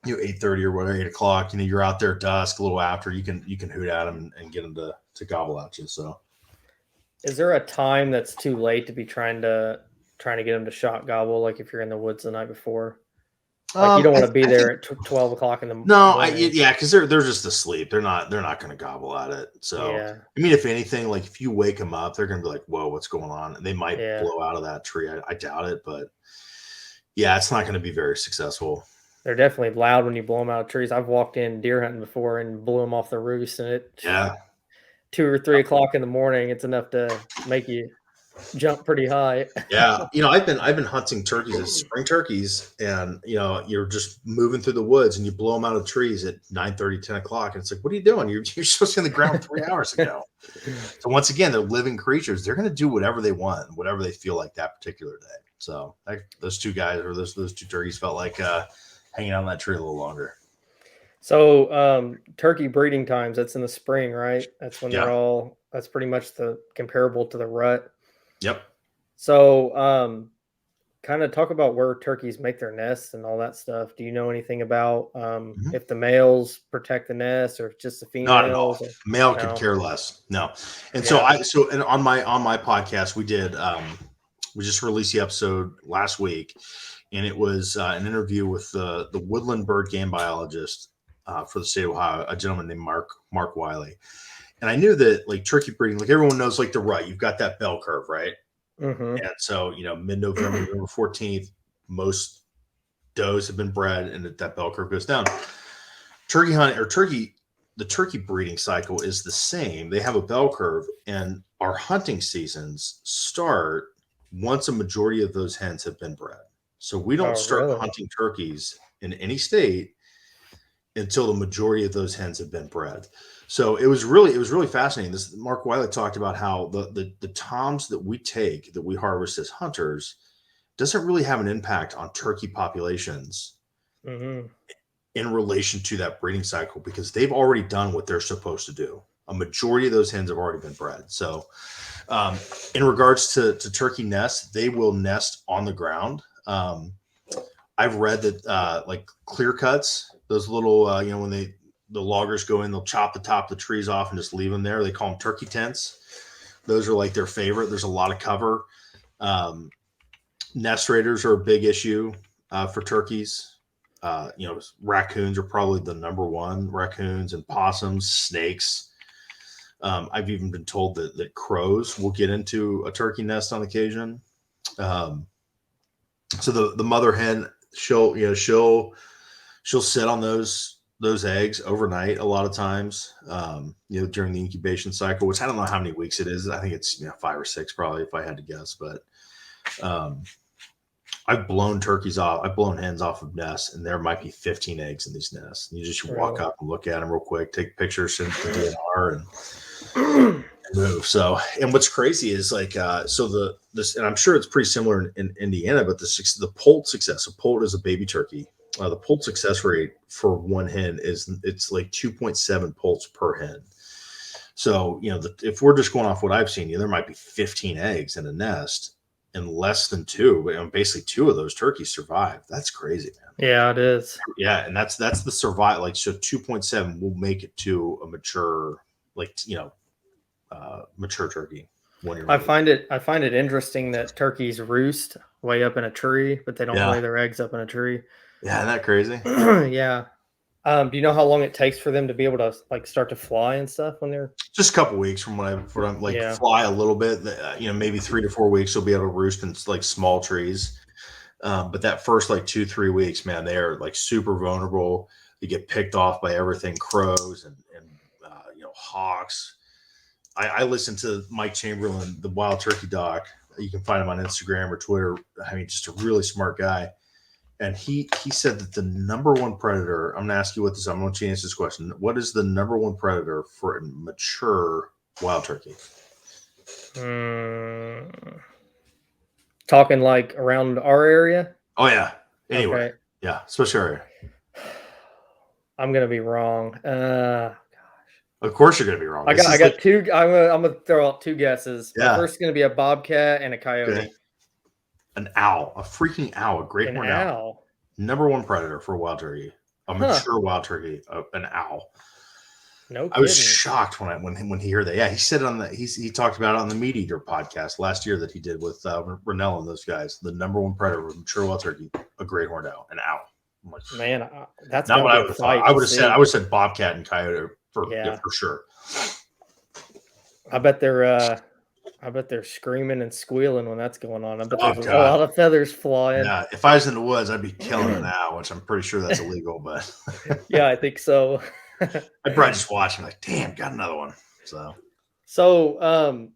8:30 or whatever, 8 o'clock, you're out there at dusk, a little after, you can hoot at them and get them to gobble at you. So is there a time that's too late to be trying to get them to shot gobble? Like if you're in the woods the night before, like you don't want to be there at 12 o'clock in the morning. No, because they're just asleep. They're not going to gobble at it. So I mean, if anything, like if you wake them up, they're going to be like, whoa, what's going on? And they might blow out of that tree. I doubt it, but yeah, it's not going to be very successful. They're definitely loud when you blow them out of trees. I've walked in deer hunting before and blew them off the roost, and 2 or 3 o'clock in the morning, it's enough to make you jump pretty high. Yeah, I've been hunting turkeys as spring turkeys, and you're just moving through the woods and you blow them out of trees at 9:30, 10 o'clock, and it's like, what are you doing? You're supposed to be on the ground 3 hours ago. So once again, they're living creatures. They're going to do whatever they want, whatever they feel like that particular day. So those two guys or those two turkeys felt like hanging out on that tree a little longer. So turkey breeding times, that's in the spring, right? That's when that's pretty much comparable to the rut. Yep. So kind of talk about where turkeys make their nests and all that stuff. Do you know anything about if the males protect the nest or just the females? Not at all. Male could care less. No. And so on my podcast, we did we just released the episode last week, and it was an interview with the woodland bird game biologist for the state of Ohio, a gentleman named Mark Wiley. And I knew that like turkey breeding, like everyone knows, like the rut, you've got that bell curve, right? Mm-hmm. And so, mid-November, November 14th, most does have been bred, and that bell curve goes down. The turkey breeding cycle is the same. They have a bell curve, and our hunting seasons start once a majority of those hens have been bred. So we don't start hunting turkeys in any state until the majority of those hens have been bred. So it was really fascinating. Mark Wiley talked about how the toms that we harvest as hunters doesn't really have an impact on turkey populations in relation to that breeding cycle, because they've already done what they're supposed to do. A majority of those hens have already been bred. So in regards to turkey nests, they will nest on the ground. I've read that like clear cuts, those little, when the loggers go in, they'll chop the top of the trees off and just leave them there. They call them turkey tents. Those are like their favorite. There's a lot of cover. Nest raiders are a big issue for turkeys. Raccoons are probably the number one. Raccoons and possums, snakes. I've even been told that crows will get into a turkey nest on occasion. So the mother hen, she'll sit on those those eggs overnight a lot of times, during the incubation cycle, which I don't know how many weeks it is. I think it's 5 or 6 probably if I had to guess, but um, I've blown turkeys off. I've blown hens off of nests, and there might be 15 eggs in these nests. You just walk Really? up and look at them real quick, take pictures, send the DNR, and move. So, and what's crazy is like, and I'm sure it's pretty similar in Indiana, but the poult success. So poult is a baby turkey. The poult success rate for one hen it's like 2.7 poults per hen. So, if we're just going off what I've seen, there might be 15 eggs in a nest and less than 2, basically 2 of those turkeys survive. That's crazy, man. Yeah, it is. Yeah. And that's the survival. Like, so 2.7 will make it to a mature, mature turkey. I find it interesting that turkeys roost way up in a tree, but they don't lay their eggs up in a tree. Yeah. Isn't that crazy? Yeah. Do you know how long it takes for them to be able to start to fly and stuff when they're Just a couple weeks from when I'm fly a little bit, maybe 3 to 4 weeks, they'll be able to roost in like small trees. But that first 2-3 weeks, man, they are like super vulnerable. They get picked off by everything, crows and hawks. I listened to Mike Chamberlain, the Wild Turkey Doc. You can find him on Instagram or Twitter. I mean, just a really smart guy. And he said that the number one predator, I'm going to ask you I'm going to answer this question. What is the number one predator for a mature wild turkey? Talking like around our area? Oh, yeah. Anyway. Okay. Yeah. Especially our area. I'm going to be wrong. Of course you're going to be wrong. I got two. I'm going to throw out 2 guesses. Yeah. The first is going to be a bobcat and a coyote. Okay. An owl, a freaking owl, a great horned owl. Number one predator for a wild turkey, a mature wild turkey, an owl. No kidding. I was shocked when he heard that. Yeah, he said he talked about it on the Meat Eater podcast last year that he did with Rennell and those guys. The number one predator of a mature wild turkey, a great horned owl, an owl. I'm like, man, that's not what I would have thought. I would have said bobcat and coyote for sure. I bet they're screaming and squealing when that's going on. I bet there's a lot of feathers flying. Yeah, if I was in the woods, I'd be killing an owl, which I'm pretty sure that's illegal. But yeah, I think so. I'd probably just watch and like, damn, got another one. So,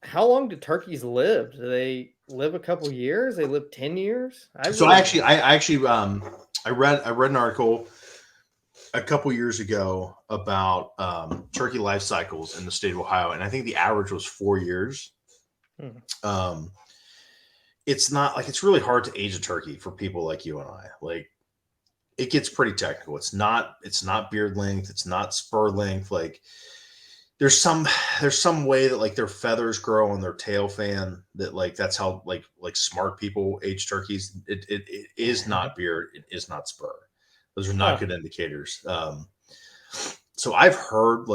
how long do turkeys live? Do they live a couple years? They live 10 years? I read an article a couple years ago about turkey life cycles in the state of Ohio, and I think the average was 4 years. It's not it's really hard to age a turkey for people like you and I. Like, it gets pretty technical. It's not beard length, it's not spur length. Like, there's some way that their feathers grow on their tail fan, that that's how smart people age turkeys. It is not beard, it is not spur. Those are not good indicators. So I've heard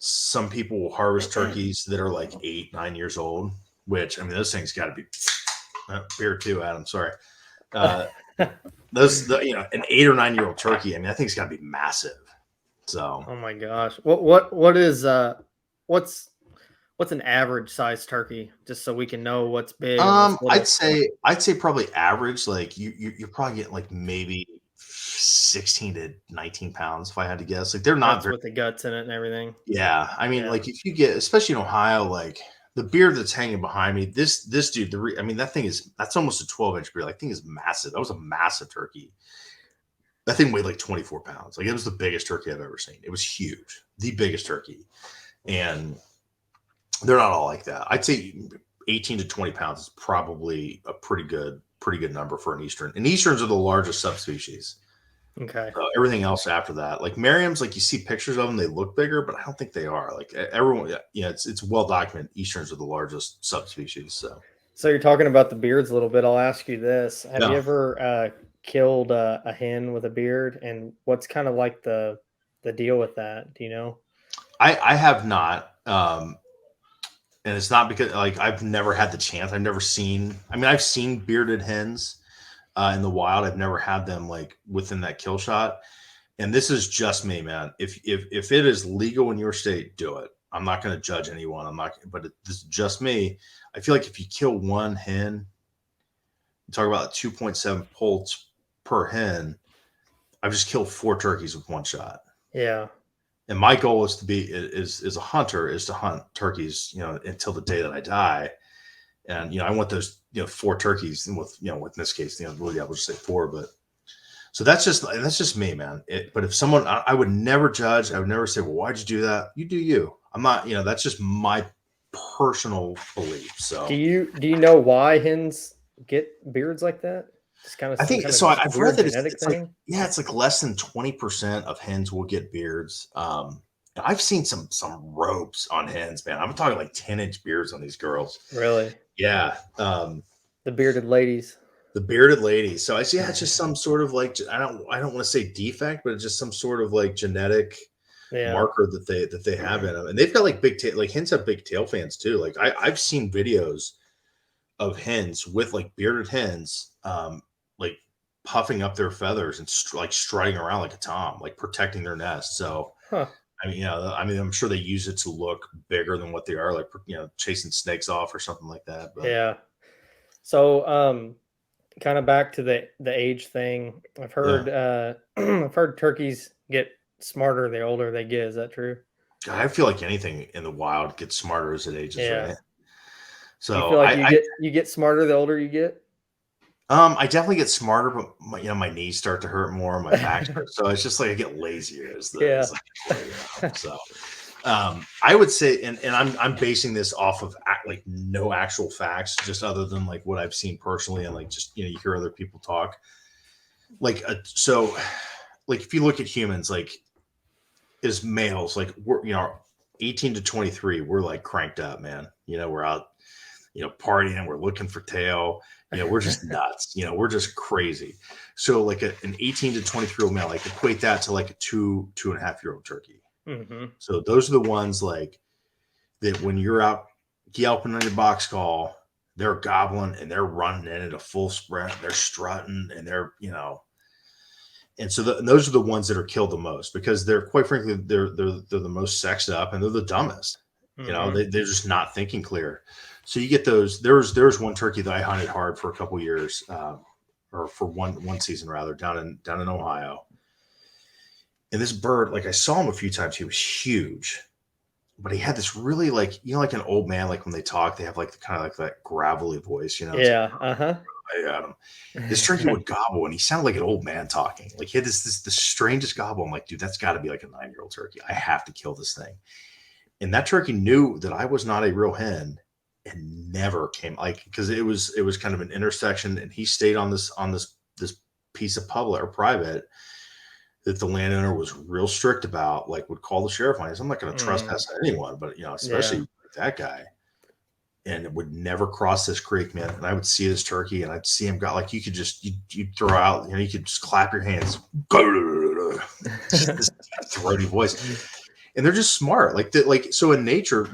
some people will harvest turkeys that are 8-9 years old, which, I mean, those things got to be beer too, Adam. Sorry. An 8 or 9 year old turkey, I mean, that thing's got to be massive. So, oh my gosh, what's an average size turkey, just so we can know what's big? I'd say probably average. You're probably getting maybe 16 to 19 pounds, if I had to guess. They're not with the guts in it and everything. Yeah, I mean, if you get, especially in Ohio, the beard that's hanging behind me, this dude, that thing that's almost a 12-inch beard. That thing is massive. That was a massive turkey. That thing weighed 24 pounds. It was the biggest turkey I've ever seen. It was huge, the biggest turkey, and they're not all like that. I'd say 18 to 20 pounds is probably a pretty good number for an Eastern. And Easterns are the largest subspecies. Okay. Everything else after that, Merriam's, you see pictures of them, they look bigger, but I don't think they are. Everyone, it's well documented. Easterns are the largest subspecies. So you're talking about the beards a little bit. I'll ask you this: have you ever killed a hen with a beard, and what's kind of the deal with that? Do you know? I have not, and it's not because I've never had the chance. I've never seen. I mean, I've seen bearded hens in the wild. I've never had them within that kill shot. And this is just me, man. If it is legal in your state, do it. I'm not going to judge anyone. But this is just me. I feel if you kill one hen, you talk about 2.7 poults per hen. I've just killed 4 turkeys with one shot. Yeah. And my goal is to be is a hunter is to hunt turkeys, until the day that I die. And I want those 4 turkeys, and with in this case, really I would just say 4, but so that's just me, man. But if someone, I would never judge. I would never say, well, why'd you do that? You do you. I'm not, that's just my personal belief. So Do you know why hens get beards like that? It's kind of I some think kind so. of I've read weird that genetic it's like, thing. yeah, it's like less than 20% of hens will get beards. I've seen some ropes on hens, man. I'm talking like 10-inch beards on these girls. Really? Yeah. The bearded ladies. The bearded ladies. So it's just some sort of like, I don't want to say defect, but it's just some sort of like genetic Yeah. marker that they have in them. And they've got like big tail, like hens have big tail fans too. Like I've seen videos of hens with like bearded hens, like puffing up their feathers and like strutting around like a tom, like protecting their nest. So Huh. I'm sure they use it to look bigger than what they are, like chasing snakes off or something like that. But Yeah. So kind of back to the age thing. I've heard I've heard turkeys get smarter the older they get. Is that true? God, I feel like anything in the wild gets smarter as it ages, Yeah. right? Do you So feel like you get smarter the older you get? I definitely get smarter, but my knees start to hurt more, my back starts, so it's just like I get lazier Yeah. So I would say, and I'm basing this off of like no actual facts, just other than like what I've seen personally, and like just you hear other people talk. Like so, like if you look at humans, like as males, like we're 18 to 23, we're like cranked up, man. We're out, partying, we're looking for tail. We're just nuts. We're just crazy. So like an 18 to 23-year-old male, like equate that to like a 2.5-year-old turkey. Mm-hmm. So those are the ones like that when you're out yelping on your box call, they're gobbling and they're running in at a full sprint. They're strutting and they're, and so those are the ones that are killed the most because they're quite frankly, they're the most sexed up and they're the dumbest. Mm-hmm. They're just not thinking clear. So you get those. There's one turkey that I hunted hard for a couple years, or for one season rather, down in Ohio. And this bird, like I saw him a few times. He was huge, but he had this really like like an old man, like when they talk, they have like the kind of like that gravelly voice. It's Yeah. like, I got him. This turkey would gobble, and he sounded like an old man talking. Like he had this the strangest gobble. I'm like, dude, that's got to be like a 9-year-old turkey. I have to kill this thing. And that turkey knew that I was not a real hen. And never came because it was kind of an intersection and he stayed on this piece of public or private that the landowner was real strict about, like would call the sheriff on. I'm not going to trespass anyone, but especially that guy, and it would never cross this creek, man. And I would see this turkey and I'd see him go like, you could just you'd throw out, you could just clap your hands, just this throaty voice. And they're just smart. So in nature,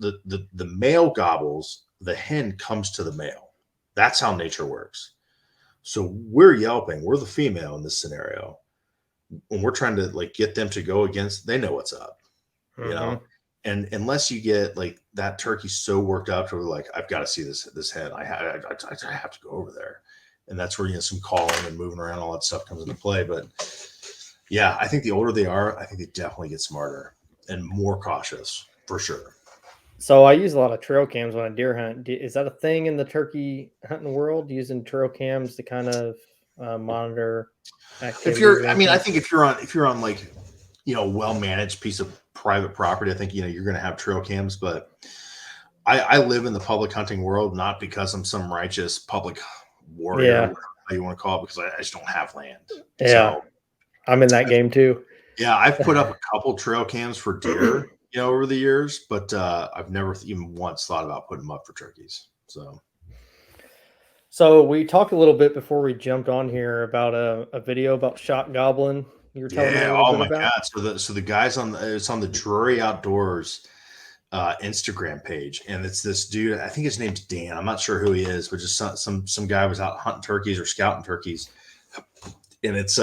the male gobbles, the hen comes to the male. That's how nature works. So we're yelping, we're the female in this scenario. When we're trying to like get them to go against, they know what's up, and unless you get like that turkey so worked up to like, I've got to see this hen. I have to go over there. And that's where, some calling and moving around, all that stuff comes into play. But yeah, I think the older they are, I think they definitely get smarter and more cautious for sure. So I use a lot of trail cams when I deer hunt. Is that a thing in the turkey hunting world, using trail cams to kind of monitor activity? I think if you're on like, well-managed piece of private property, I think, you're going to have trail cams, but I live in the public hunting world, not because I'm some righteous public warrior, whatever you want to call it, because I just don't have land. Yeah. So, I'm in that game too. Yeah. I've put up a couple trail cams for deer, over the years, but I've never even once thought about putting them up for turkeys. So we talked a little bit before we jumped on here about a video about shot gobbling. You were telling me a little bit about. God. So the guys it's on the Drury Outdoors Instagram page, and it's this dude. I think his name's Dan. I'm not sure who he is, but just some guy was out hunting turkeys or scouting turkeys, and it's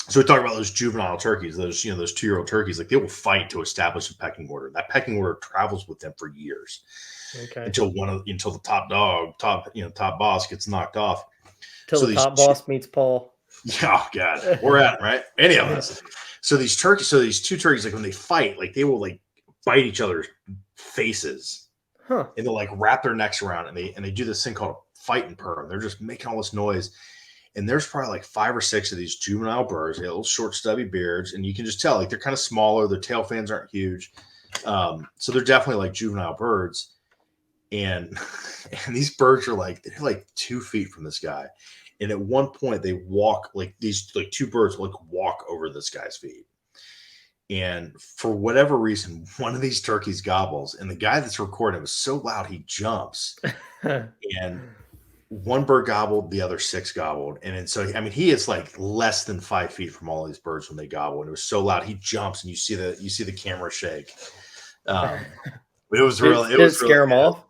So we talk about those juvenile turkeys, those 2-year-old turkeys, like they will fight to establish a pecking order. That pecking order travels with them for years, until the top boss gets knocked off. Until the top boss meets Paul. Oh God, we're at it, right? Any of us. So these two turkeys, like when they fight, like they will like bite each other's faces, Huh. and they'll like wrap their necks around, and they do this thing called a fight and purr. They're just making all this noise, and there's probably like 5 or 6 of these juvenile birds. They have little short, stubby beards, and you can just tell like they're kind of smaller. Their tail fans aren't huge, so they're definitely like juvenile birds. And these birds are like they're like 2 feet from this guy. And at one point, they walk like these like 2 birds like walk over this guy's feet. And for whatever reason, one of these turkeys gobbles, and the guy that's recording it was so loud he jumps. And one bird gobbled, the other 6 gobbled, and then so I mean he is like less than 5 feet from all these birds when they gobble, and it was so loud he jumps, and you see the camera shake. It was really Did it scare them off?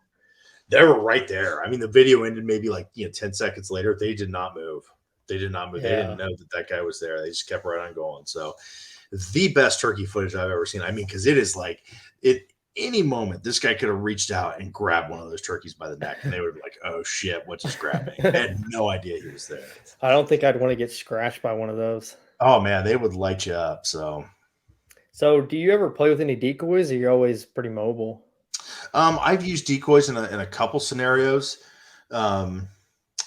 They were right there. I mean, the video ended maybe like 10 seconds later. They did not move. They did not move. Yeah. They didn't know that guy was there. They just kept right on going. So, the best turkey footage I've ever seen. I mean, because it is like any moment this guy could have reached out and grabbed one of those turkeys by the neck, and they would be like, "Oh shit, what just grabbed me?" I had no idea he was there. I don't think I'd want to get scratched by one of those. Oh man, they would light you up. So, do you ever play with any decoys, or you're always pretty mobile? I've used decoys in a couple scenarios.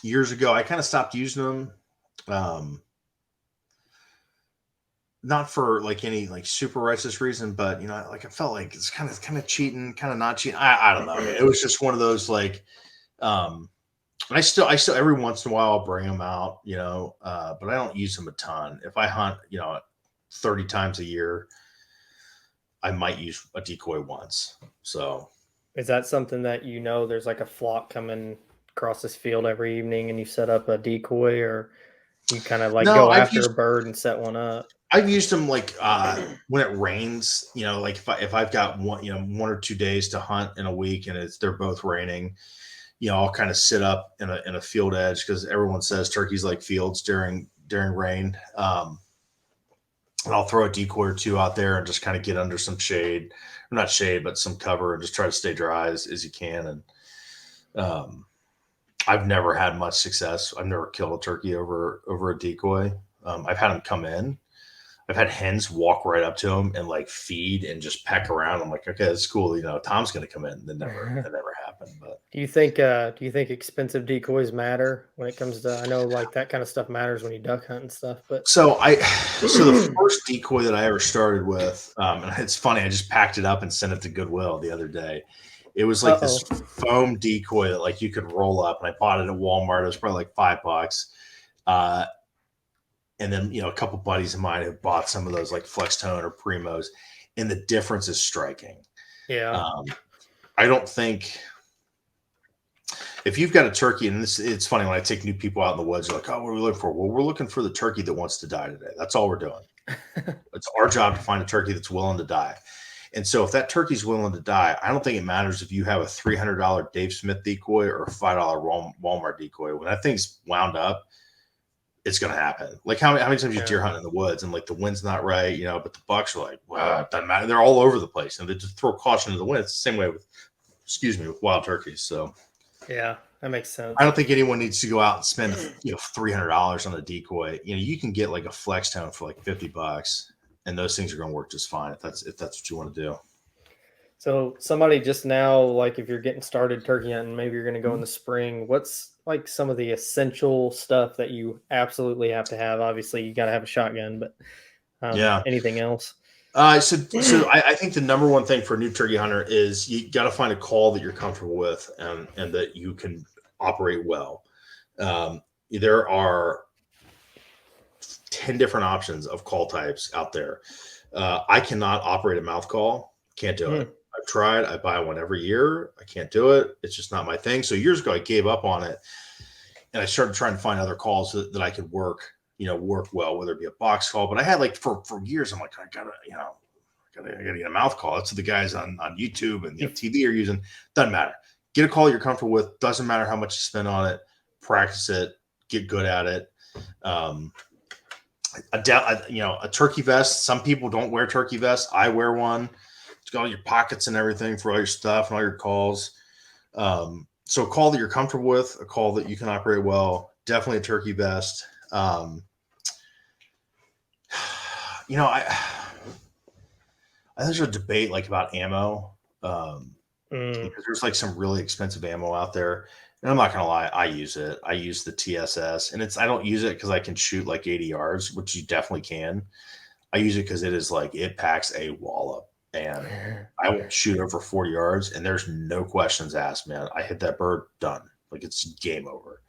Years ago, I kind of stopped using them. Not for like any like super righteous reason, but like I felt like it's kind of cheating, kind of not cheating. I don't know. It was just one of those like, I still every once in a while I'll bring them out, but I don't use them a ton. If I hunt, 30 times a year, I might use a decoy once. So. Is that something that there's like a flock coming across this field every evening and you set up a decoy, or you kind of like go after a bird and set one up? I've used them like when it rains, like if I've got 1 or 2 days to hunt in a week and they're both raining, I'll kind of sit up in a field edge, because everyone says turkeys like fields during rain. And I'll throw a decoy or 2 out there and just kind of get under some shade. Not shade, but some cover, and just try to stay dry as you can. And I've never had much success. I've never killed a turkey over a decoy. I've had them come in. I've had hens walk right up to them and like feed and just peck around. I'm like, okay, that's cool. Tom's going to come in. That never happened. But do you think expensive decoys matter when it comes to? I know like that kind of stuff matters when you duck hunt and stuff. But so the first decoy that I ever started with, and it's funny, I just packed it up and sent it to Goodwill the other day. It was like this foam decoy that like you could roll up, and I bought it at Walmart. It was probably like $5. And then, a couple buddies of mine have bought some of those like Flex Tone or Primos, and the difference is striking. Yeah. I don't think if you've got a turkey, and it's funny when I take new people out in the woods, they're like, "Oh, what are we looking for?" Well, we're looking for the turkey that wants to die today. That's all we're doing. It's our job to find a turkey that's willing to die. And so if that turkey's willing to die, I don't think it matters if you have a $300 Dave Smith decoy or a $5 Walmart decoy. When that thing's wound up, it's going to happen. Like how many times you deer hunt in the woods and like the wind's not right, but the bucks are like, well, it doesn't matter. They're all over the place, and they just throw caution to the wind. It's the same way with wild turkeys. So yeah, that makes sense. I don't think anyone needs to go out and spend, $300 on a decoy. You can get like a Flex Tone for like $50, and those things are going to work just fine if that's what you want to do. So somebody just now, like if you're getting started turkey hunting, maybe you're going to go in the spring, what's like some of the essential stuff that you absolutely have to have? Obviously you got to have a shotgun, but anything else? So I think the number one thing for a new turkey hunter is you got to find a call that you're comfortable with and that you can operate well. There are 10 different options of call types out there. I cannot operate a mouth call. Can't do it. I've tried. I buy one every year. I can't do it. It's just not my thing. So years ago, I gave up on it, and I started trying to find other calls that I could work well, whether it be a box call. But I had like for years, I'm like, I gotta get a mouth call. That's what the guys on YouTube and TV are using. Doesn't matter. Get a call you're comfortable with. Doesn't matter how much you spend on it. Practice it. Get good at it. A turkey vest. Some people don't wear turkey vests. I wear one. It's got all your pockets and everything for all your stuff and all your calls. So a call that you're comfortable with, a call that you can operate well, definitely a turkey vest. there's a debate like about ammo. Mm. Because there's like some really expensive ammo out there. And I'm not gonna lie, I use it. I use the TSS, and I don't use it because I can shoot like 80 yards, which you definitely can. I use it because it packs a wallop, and I will shoot over 40 yards, and there's no questions asked, man. I hit that bird, done. Like it's game over.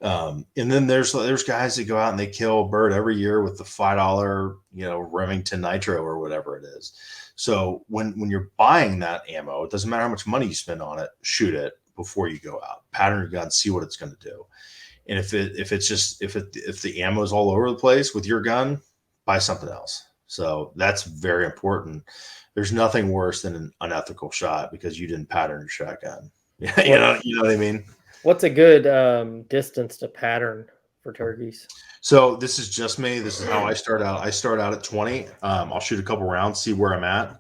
And then there's guys that go out and they kill a bird every year with the $5, Remington Nitro or whatever it is. So when you're buying that ammo, it doesn't matter how much money you spend on it, shoot it before you go out. Pattern your gun, see what it's going to do. And if the ammo is all over the place with your gun, buy something else. So that's very important. There's nothing worse than an unethical shot because you didn't pattern your shotgun. you know what I mean? What's a good distance to pattern for turkeys? So this is just me. This is how I start out. I start out at 20. I'll shoot a couple rounds, see where I'm at.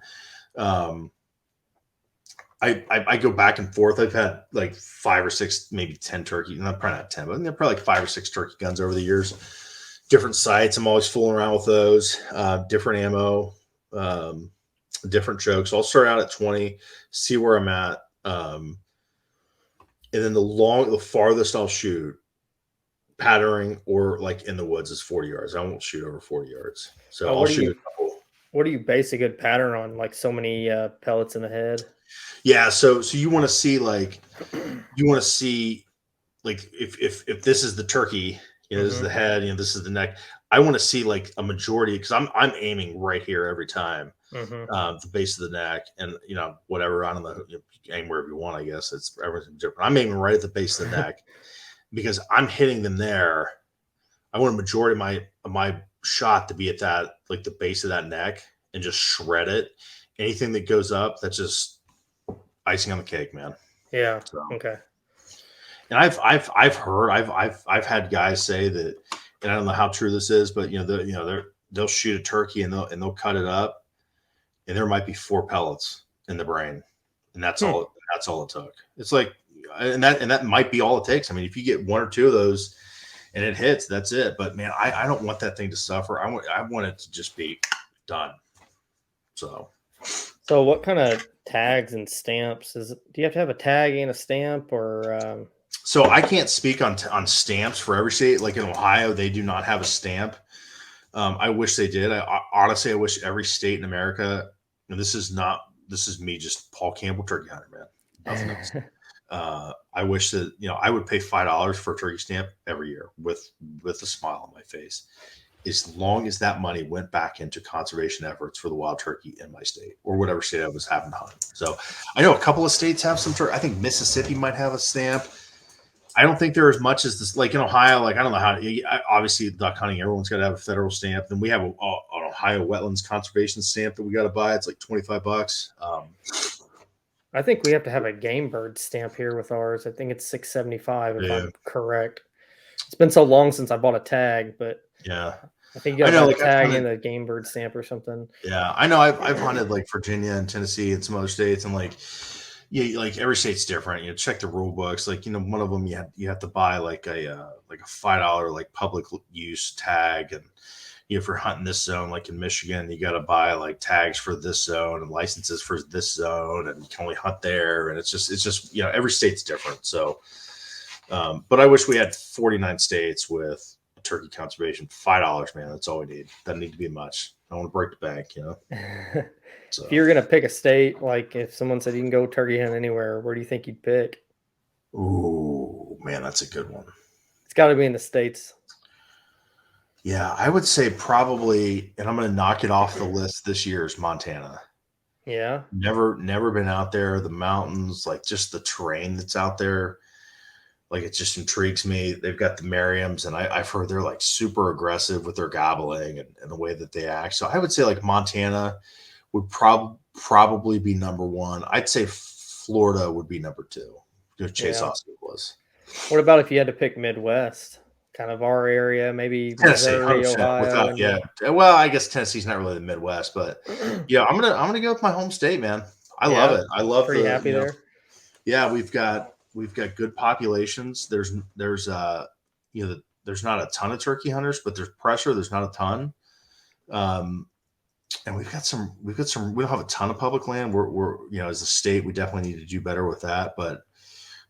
I go back and forth. I've had like 5 or 6, maybe 10 turkey. Not probably not 10, but probably like 5 or 6 turkey guns over the years. Different sights. I'm always fooling around with those. Different ammo, different chokes. So I'll start out at 20, see where I'm at. And then the farthest I'll shoot patterning or like in the woods is 40 yards. I won't shoot over 40 yards. So I'll shoot a couple. What do you base a good pattern on? Like so many pellets in the head? Yeah. So you want to see like if this is the turkey, this is the head, this is the neck. I want to see like a majority because I'm aiming right here every time. The base of the neck and whatever, I don't know, you aim wherever you want. I guess it's everything different. I'm aiming right at the base of the neck because I'm hitting them there. I want a majority of my shot to be at that, like the base of that neck, and just shred it. Anything that goes up, that's just icing on the cake, man. Yeah. So, okay. And I've had guys say that, and I don't know how true this is, but they'll shoot a turkey and they'll cut it up, and there might be 4 pellets in the brain, and that's all. That's all it took. It's like, and that might be all it takes. I mean, if you get 1 or 2 of those, and it hits, that's it. But man, I don't want that thing to suffer. I want it to just be done. So what kind of tags and stamps do you have to have a tag and a stamp or? So I can't speak on stamps for every state. Like in Ohio, they do not have a stamp. I wish they did. Honestly, I wish every state in America, and this is me, just Paul Campbell turkey hunter, man. Nothing else. I wish that, I would pay $5 for a turkey stamp every year with a smile on my face, as long as that money went back into conservation efforts for the wild turkey in my state or whatever state I was having to hunt. So I know a couple of states have some turkey. I think Mississippi might have a stamp. I don't think they're as much as this, like in Ohio. Like, I don't know how, obviously duck hunting, everyone's got to have a federal stamp. Then we have an Ohio wetlands conservation stamp that we got to buy. It's like $25. I think we have to have a game bird stamp here with ours. I think it's $6.75 if I'm correct. It's been so long since I bought a tag, but yeah, I think you got to have a tag and a game bird stamp or something. Yeah, I know. I've hunted like Virginia and Tennessee and some other states, and like every state's different. Check the rule books. Like one of them you have to buy like a $5 like public use tag, and if you're hunting this zone, like in Michigan, you got to buy like tags for this zone and licenses for this zone, and you can only hunt there. And it's just every state's different. So, but I wish we had 49 states with turkey conservation. $5, man, that's all we need. Doesn't need to be much. I don't want to break the bank, So. If you're gonna pick a state, like if someone said you can go turkey hunt anywhere, where do you think you'd pick? Ooh, man, that's a good one. It's got to be in the States. Yeah, I would say probably, and I'm going to knock it off the list this year, is Montana. Yeah. Never been out there. The mountains, like just the terrain that's out there, like it just intrigues me. They've got the Merriams, and I've heard they're like super aggressive with their gobbling and the way that they act. So I would say like Montana would probably be number 1. I'd say Florida would be number 2. Because Chase Austin was. What about if you had to pick Midwest? Kind of our area, maybe Tennessee, Missouri, Ohio. Well, I guess Tennessee's not really the Midwest, but yeah, I'm gonna go with my home state, man. I love it. I love pretty happy there. Yeah, we've got good populations. There's not a ton of turkey hunters, but there's pressure. There's not a ton. And we don't have a ton of public land. We're as a state, we definitely need to do better with that. But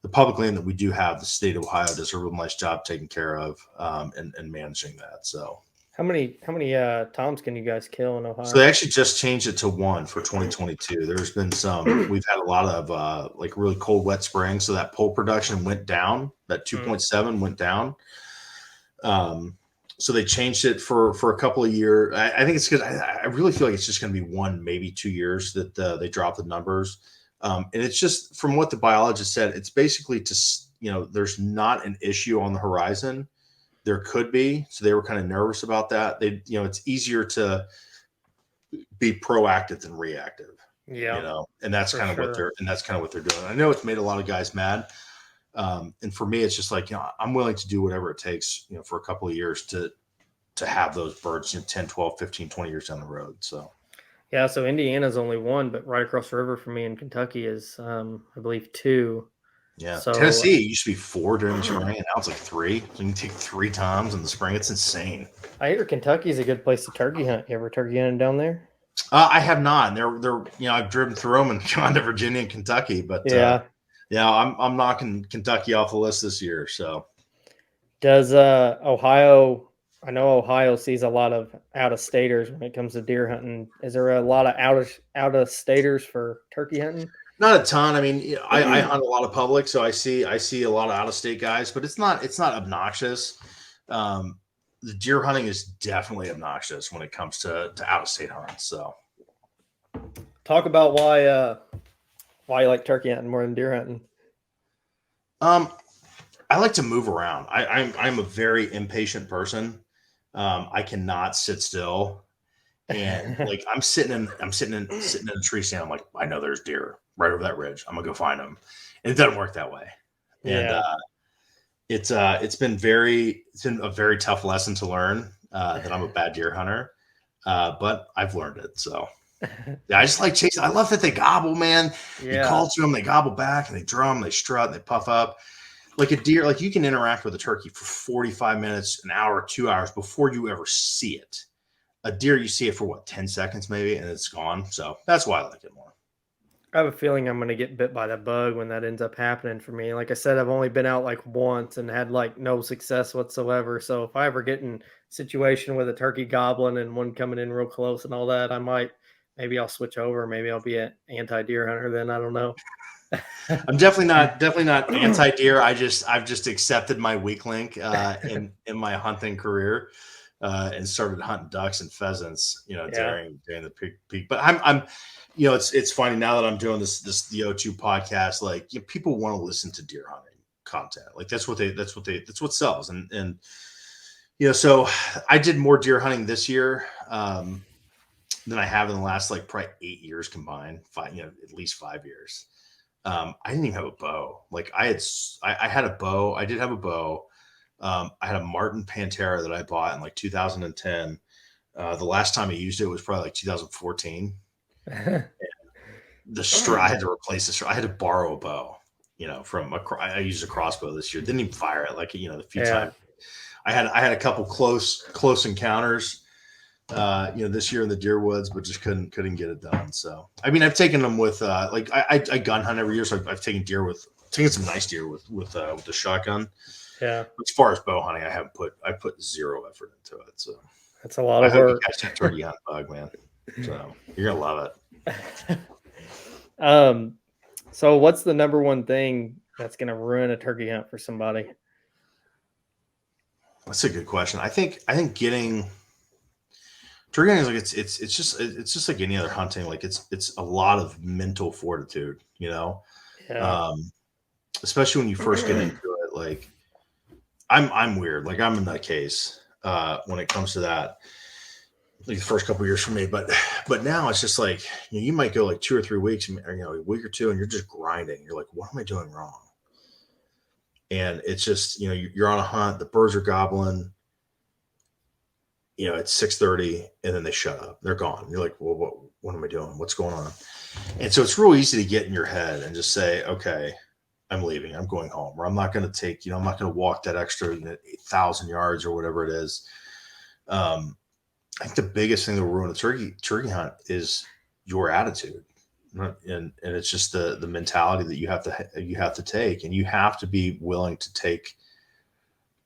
the public land that we do have, the state of Ohio does a real nice job taking care of and managing that. So How many toms can you guys kill in Ohio? So they actually just changed it to 1 for 2022. There's been we've had a lot of like really cold, wet springs. So that pole production went down. That 2.7 went down. So they changed it for a couple of years. I think it's good. I really feel like it's just going to be 1, maybe 2 years that they drop the numbers. And it's just from what the biologist said, it's basically there's not an issue on the horizon. There could be, so they were kind of nervous about that. It's easier to be proactive than reactive. Yeah, and that's kind of what they're doing. I know it's made a lot of guys mad, and for me, it's just like I'm willing to do whatever it takes, for a couple of years to have those birds 10, 12, 15, 20 years down the road. So yeah. So Indiana's only 1, but right across the river from me in Kentucky is, I believe, 2. Yeah, So Tennessee used to be 4 during the spring, and now it's like 3. So you can take 3 times in the spring. It's insane. I hear Kentucky is a good place to turkey hunt. You ever turkey hunted down there? I have not. They're I've driven through them and gone to Virginia and Kentucky, but Yeah. I'm knocking Kentucky off the list this year. So Does Ohio? I know Ohio sees a lot of out-of-staters when it comes to deer hunting. Is there a lot of out-of-staters for turkey hunting? not a ton. I mean, I hunt a lot of public, so I see a lot of out-of-state guys, but it's not obnoxious. The deer hunting is definitely obnoxious when it comes to out-of-state hunts. So Talk about why you like turkey hunting more than deer hunting. I like to move around. I'm a very impatient person. I cannot sit still, and like I'm sitting in a tree stand. I'm like, I know there's deer right over that ridge. I'm gonna go find them. And it doesn't work that way. And it's been a very tough lesson to learn that I'm a bad deer hunter, but I've learned it. So yeah, I just like chasing. I love that they gobble, man. You call to them, they gobble back, and they drum, they strut, and they puff up. Like a deer, like you can interact with a turkey for 45 minutes, an hour, 2 hours before you ever see it. A deer, you see it for 10 seconds maybe, and it's gone. So that's why I like it more. I have a feeling I'm going to get bit by that bug when that ends up happening for me. Like I said, I've only been out like once and had like no success whatsoever. So if I ever get in a situation with a turkey gobbling and one coming in real close and all that, maybe I'll switch over. Maybe I'll be an anti-deer hunter then. I don't know. I'm definitely not anti-deer. I've just accepted my weak link in my hunting career and started hunting ducks and pheasants, during the peak. But I'm it's funny now that I'm doing the O2 podcast. Like people want to listen to deer hunting content. Like that's what sells. And so I did more deer hunting this year than I have in the last probably 8 years combined. At least 5 years. I didn't even have a bow. Like I had a bow. I did have a bow. I had a Martin Pantera that I bought in 2010. The last time I used it was probably 2014. The straw, I had to replace the straw. I had to borrow a bow, I used a crossbow this year. Didn't even fire it. The few times I had a couple close encounters, this year in the deer woods, but just couldn't get it done. So, I mean, I've taken them with, I gun hunt every year. So I've taken some nice deer with the shotgun. Yeah. As far as bow hunting, I put zero effort into it. So that's a lot of work. You catch that turkey hunt bug, man. So you're going to love it. So what's the number one thing that's going to ruin a turkey hunt for somebody? That's a good question. I think getting turkey hunting is it's just like any other hunting. Like it's a lot of mental fortitude, especially when you first get into it. Like I'm weird. Like I'm a nutcase when it comes to that. Like the first couple of years for me, but now it's just like you might go 2 or 3 weeks, or a week or two, and you're just grinding. You're like, what am I doing wrong? And it's just you're on a hunt. The birds are gobbling. It's 6:30, and then they shut up. They're gone. You're like, well, what am I doing? What's going on? And so it's real easy to get in your head and just say, okay, I'm leaving. I'm going home. Or I'm not going to take. I'm not going to walk that extra 1,000 yards or whatever it is. I think the biggest thing that will ruin a turkey hunt is your attitude, and it's just the mentality that you have to take, and you have to be willing to take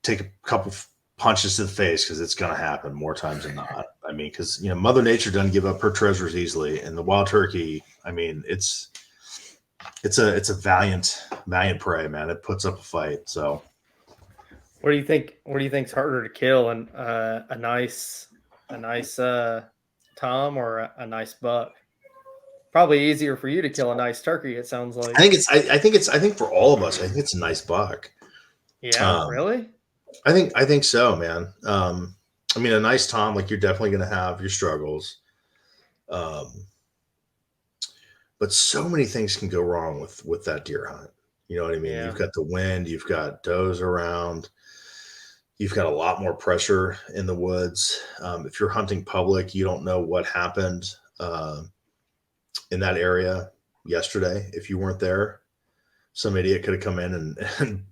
a couple punches to the face, because it's going to happen more times than not. I mean, because Mother Nature doesn't give up her treasures easily, and the wild turkey, I mean, it's a valiant prey, man. It puts up a fight. So, what do you think? What do you think's harder to kill? A nice tom or a nice buck? Probably easier for you to kill a nice turkey. It sounds like. I think for all of us, I think it's a nice buck. Yeah, really? I think so, man. I mean, a nice tom, like, you're definitely going to have your struggles. But so many things can go wrong with that deer hunt. You know what I mean? Yeah. You've got the wind, you've got does around, you've got a lot more pressure in the woods. If you're hunting public, you don't know what happened in that area yesterday. If you weren't there, some idiot could have come in and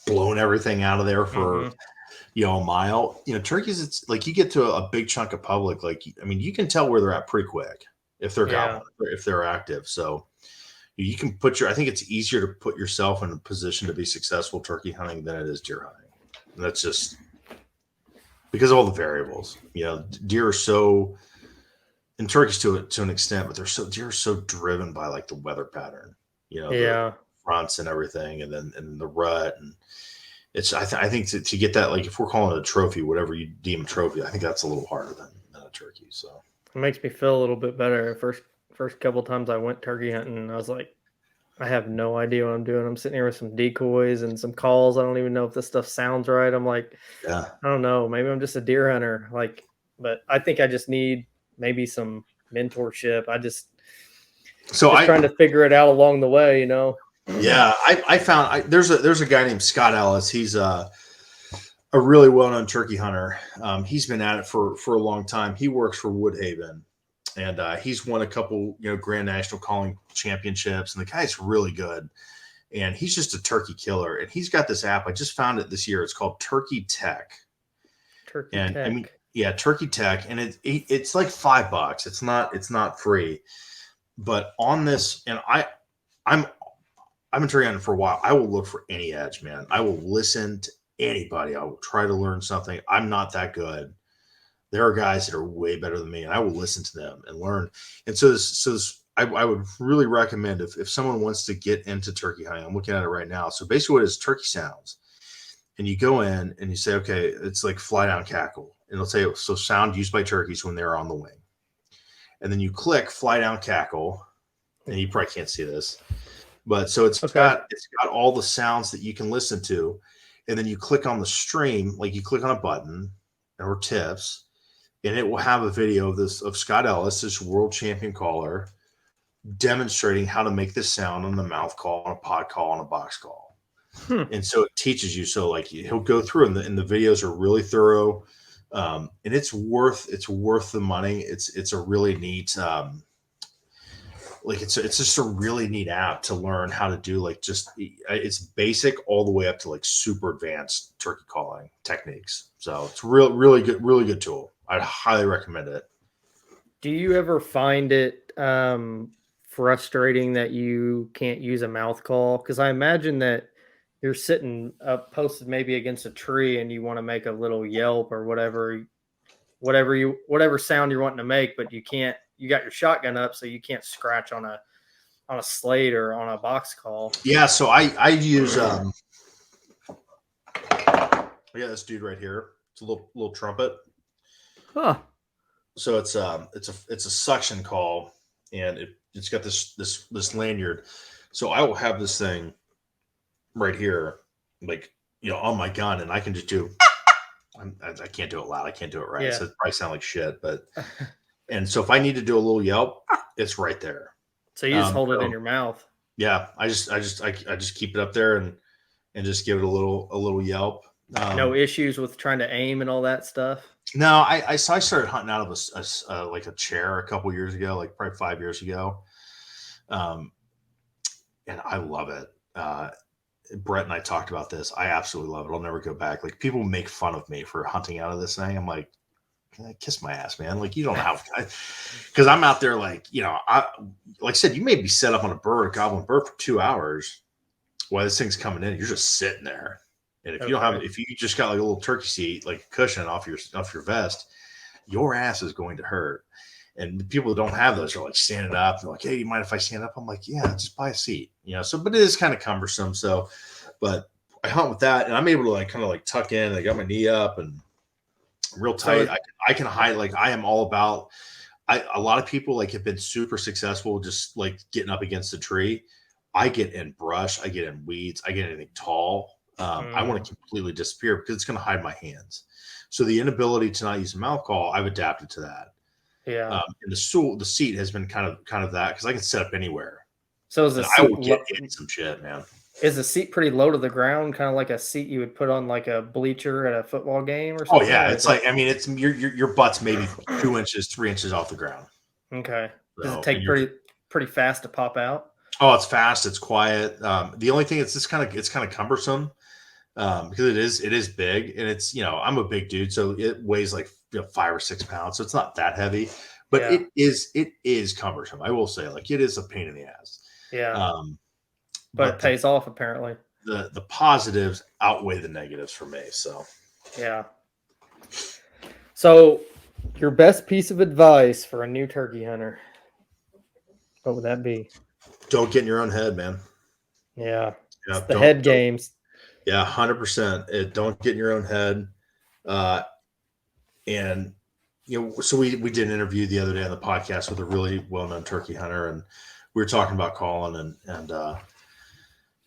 blown everything out of there for a mile. Turkeys, it's like you get to a big chunk of public. Like, I mean, you can tell where they're at pretty quick if they're gobbling, if they're active. So you can I think it's easier to put yourself in a position to be successful turkey hunting than it is deer hunting. And that's just because of all the variables. Deer are so, and turkeys to an extent, but deer are so driven by like the weather pattern, the fronts and everything, and then the rut. And it's, I think to get that, like, if we're calling it a trophy, whatever you deem a trophy, I think that's a little harder than a turkey. So it makes me feel a little bit better. First couple times I went turkey hunting, I was like, I have no idea what I'm doing. I'm sitting here with some decoys and some calls. I don't even know if this stuff sounds right. I'm like, I don't know. Maybe I'm just a deer hunter. Like, but I think I just need maybe some mentorship. I'm trying to figure it out along the way, Yeah, I found there's a guy named Scott Ellis. He's a really well-known turkey hunter. He's been at it for a long time. He works for Woodhaven, and he's won a couple Grand National Calling Championships, and the guy's really good. And he's just a turkey killer. And he's got this app. I just found it this year. It's called Turkey Tech. Tech. I mean, yeah, Turkey Tech, and it's like $5. It's not free. But on this, and I've been turkey hunting for a while. I will look for any edge, man. I will listen to anybody. I will try to learn something. I'm not that good. There are guys that are way better than me, and I will listen to them and learn. And so I would really recommend if someone wants to get into turkey hunting. I'm looking at it right now. So basically, what is turkey sounds? And you go in and you say, okay, it's like fly down cackle, and it'll say so sound used by turkeys when they're on the wing. And then you click fly down cackle, and you probably can't see this. But so it's got all the sounds that you can listen to, and then you click on the stream, like you click on a button or tips, and it will have a video of Scott Ellis, this world champion caller, demonstrating how to make this sound on the mouth call, on a pod call, on a box call. And so it teaches you. So like he'll go through, and the videos are really thorough, and it's worth the money. It's a really neat. Like it's just a really neat app to learn how to do, like, just it's basic all the way up to like super advanced turkey calling techniques. So it's really good tool. I'd highly recommend it. Do you ever find it frustrating that you can't use a mouth call? Because I imagine that you're sitting up posted maybe against a tree and you want to make a little yelp or whatever sound you're wanting to make, but you can't. You got your shotgun up, so you can't scratch on a slate or on a box call. Yeah, so I use I got this dude right here. It's a little trumpet. Huh. So it's a suction call, and it's got this lanyard. So I will have this thing right here, like on my gun, and I can just do. I can't do it loud. I can't do it right. Yeah. So it probably sound like shit, but. And so if I need to do a little yelp, it's right there. So you just hold it in your mouth. Yeah, I just keep it up there and just give it a little yelp. No issues with trying to aim and all that stuff. No, I started hunting out of like a chair a couple years ago, like probably 5 years ago, and I love it. Brett and I talked about this. I absolutely love it. I'll never go back. Like, people make fun of me for hunting out of this thing. I'm like, kiss my ass, man. Like, you don't have, because I'm out there like, like I said, you may be set up on a gobbling bird for 2 hours while this thing's coming in. You're just sitting there. And if you don't have, if you just got like a little turkey seat, like a cushion off your vest, your ass is going to hurt. And the people that don't have those are like standing up. They're like, hey, you mind if I stand up? I'm like, yeah, just buy a seat, So, but it is kind of cumbersome. So, but I hunt with that, and I'm able to like kind of like tuck in. I got my knee up and real tight. So I can hide. Like, I am all about. A lot of people like have been super successful just like getting up against the tree. I get in brush. I get in weeds. I get anything tall. I want to completely disappear because it's going to hide my hands. So the inability to not use a mouth call, I've adapted to that. Yeah. And the seat has been kind of that because I can set up anywhere. So is the I will get in some shit, man. Is the seat pretty low to the ground, kind of like a seat you would put on like a bleacher at a football game or something? Oh yeah, it's like it's your butt's maybe 2 inches, 3 inches off the ground. Okay. Does it take pretty fast to pop out? Oh, it's fast. It's quiet. The only thing it's kind of cumbersome because it is big, and it's I'm a big dude, so it weighs like 5 or 6 pounds, so it's not that heavy, but it is cumbersome. I will say, like, it is a pain in the ass. Yeah. But it pays off apparently. The positives outweigh the negatives for me. So yeah. So your best piece of advice for a new turkey hunter, what would that be? Don't get in your own head, man. Yeah. It's the head games. Yeah, 100%. Don't get in your own head. And so we did an interview the other day on the podcast with a really well-known turkey hunter, and we were talking about calling, and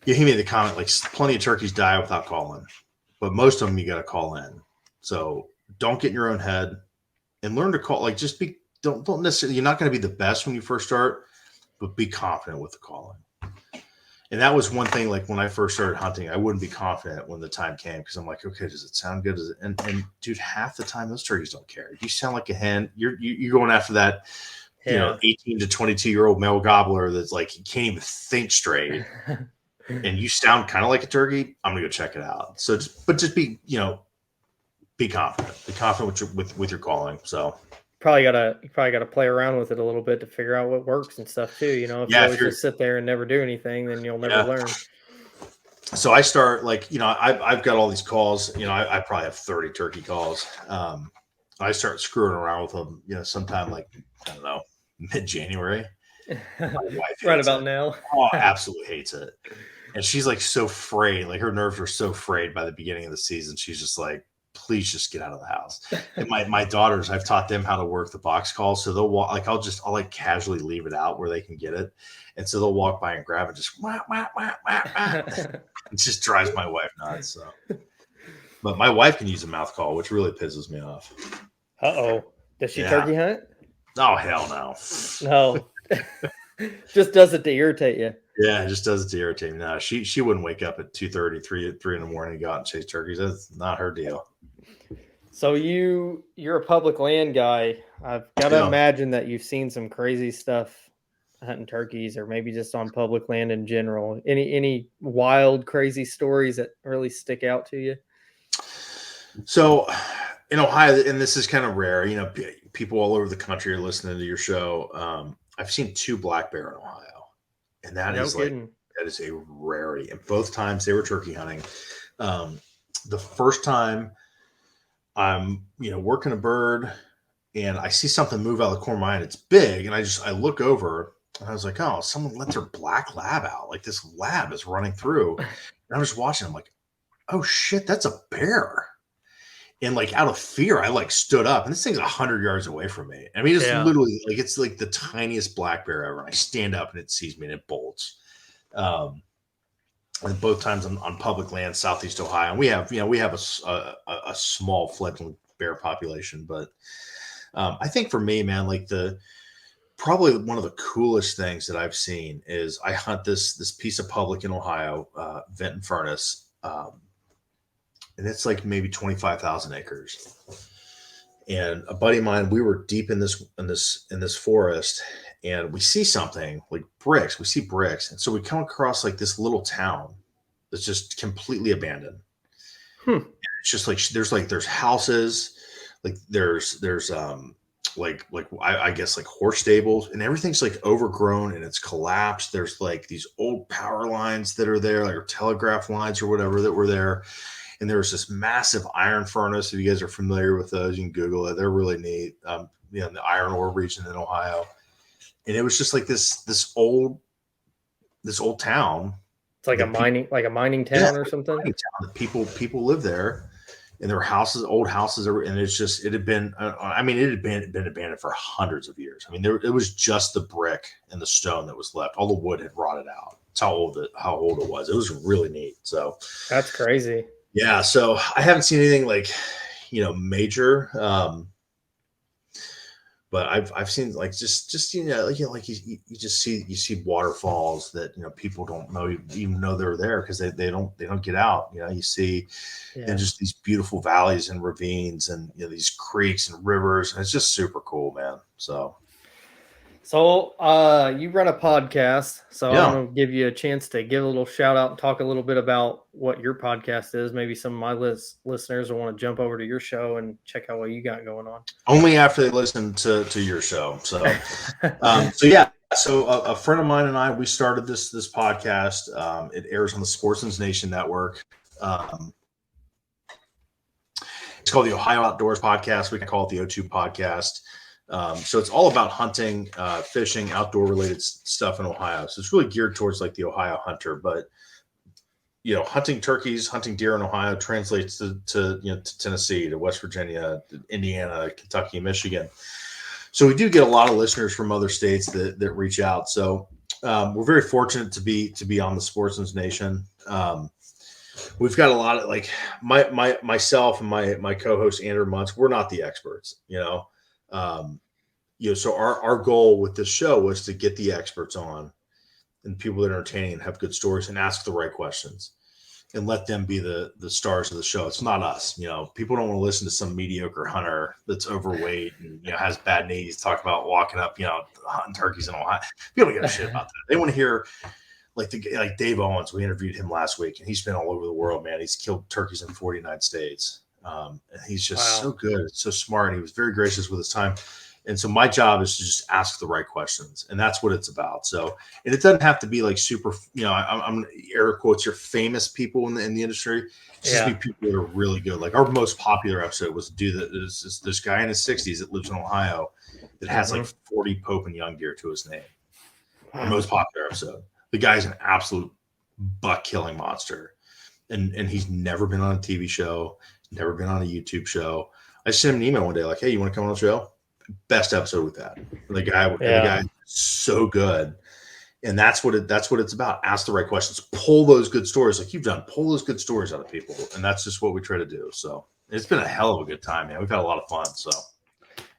he made the comment like plenty of turkeys die without calling, but most of them you got to call in. So don't get in your own head and learn to call. Like, just don't necessarily. You're not going to be the best when you first start, but be confident with the calling. And that was one thing, like when I first started hunting, I wouldn't be confident when the time came because I'm like, okay, does it sound good? And dude, half the time those turkeys don't care. You sound like a hen. You're going after that, 18 to 22-year-old male gobbler that's like, he can't even think straight. And you sound kind of like a turkey. I'm gonna go check it out. So, just be confident. Be confident with your calling. So. You probably gotta play around with it a little bit to figure out what works and stuff too. If you always just sit there and never do anything, then you'll never learn. So I start I've got all these calls. I probably have 30 turkey calls. I start screwing around with them. Sometime like I don't know, mid-January. My wife right about now. Absolutely hates it, and she's like so frayed. Like her nerves are so frayed by the beginning of the season. She's just like, please just get out of the house. And my daughters, I've taught them how to work the box call. So they'll walk, like I'll like casually leave it out where they can get it. And so they'll walk by and grab it, just wah, wah, wah, wah, wah. It just drives my wife nuts. So, but my wife can use a mouth call, which really pisses me off. Uh-oh. Does she turkey hunt? Oh, hell no. No. Just does it to irritate you. Yeah, it just does it to irritate me. No, she wouldn't wake up at 2:30, 3 in the morning to go out and chase turkeys. That's not her deal. So you're a public land guy. I've got to imagine that you've seen some crazy stuff hunting turkeys, or maybe just on public land in general. Any wild, crazy stories that really stick out to you? So in Ohio, and this is kind of rare, people all over the country are listening to your show. I've seen 2 black bear in Ohio, and that is a rarity. And both times they were turkey hunting. The first time I'm, working a bird and I see something move out of the corner of my eye, and it's big. And I look over and I was like, oh, someone let their black lab out. Like this lab is running through. And I'm just watching. I'm like, oh shit, that's a bear. And like out of fear, I like stood up, and this thing's 100 yards away from me. I mean, it's literally like, it's like the tiniest black bear ever. And I stand up and it sees me and it bolts. And both times on public land, Southeast Ohio, and we have a small fledgling bear population, but I think for me, man, like probably one of the coolest things that I've seen is I hunt this piece of public in Ohio, Vent Furnace, and it's like maybe 25,000 acres. And a buddy of mine, we were deep in this forest, and we see something like bricks. We see bricks, and so we come across like this little town that's just completely abandoned. And it's just like there's houses, like I guess like horse stables, and everything's like overgrown and it's collapsed. There's like these old power lines that are there, like or telegraph lines or whatever that were there. And there was this massive iron furnace. If you guys are familiar with those, you can Google it. They're really neat. In the iron ore region in Ohio. And it was just like this old town. It's like a mining town or like something. Mining town. People live there, and there were old houses, and it had been. It had been abandoned for hundreds of years. I mean, it was just the brick and the stone that was left. All the wood had rotted out. That's how old it was. It was really neat. So that's crazy. Yeah. So I haven't seen anything like, major. But I've seen like just you see waterfalls that people don't even know they're there because they don't get out. You see and just these beautiful valleys and ravines and these creeks and rivers, and it's just super cool, man. So you run a podcast, so I'm going to give you a chance to give a little shout out and talk a little bit about what your podcast is. Maybe some of my listeners will want to jump over to your show and check out what you got going on. Only after they listen to your show. So, So a friend of mine and I, we started this podcast. It airs on the Sportsman's Nation Network. It's called the Ohio Outdoors Podcast. We can call it the O2 Podcast. So it's all about hunting, fishing, outdoor related stuff in Ohio. So it's really geared towards like the Ohio hunter, but hunting turkeys, hunting deer in Ohio translates to Tennessee, to West Virginia, to Indiana, Kentucky, Michigan. So we do get a lot of listeners from other states that reach out. So we're very fortunate to be on the Sportsman's Nation. We've got a lot of like myself and my co-host Andrew Muntz. We're not the experts, so our goal with this show was to get the experts on and people that are entertaining and have good stories and ask the right questions and let them be the stars of the show. It's not us. People don't want to listen to some mediocre hunter that's overweight and has bad knees talk about walking up, hunting turkeys in Ohio. People don't give a shit about that. They want to hear like Dave Owens. We interviewed him last week, and he's been all over the world, man. He's killed turkeys in 49 states. And he's just so good, so smart. He was very gracious with his time. And so my job is to just ask the right questions, and that's what it's about. So, and it doesn't have to be like super, I'm air quotes, your famous people in the industry. It's just be people that are really good. Like our most popular episode was this guy in his 60s that lives in Ohio that has like 40 Pope and young deer to his name. Our most popular episode. The guy's an absolute buck killing monster. And he's never been on a TV show, never been on a YouTube show. I sent him an email one day like, hey, you want to come on the show? Best episode with that. The guy is so good. And that's what it's about. Ask the right questions. Pull those good stories like you've done. Pull those good stories out of people. And that's just what we try to do. So it's been a hell of a good time, man. We've had a lot of fun. So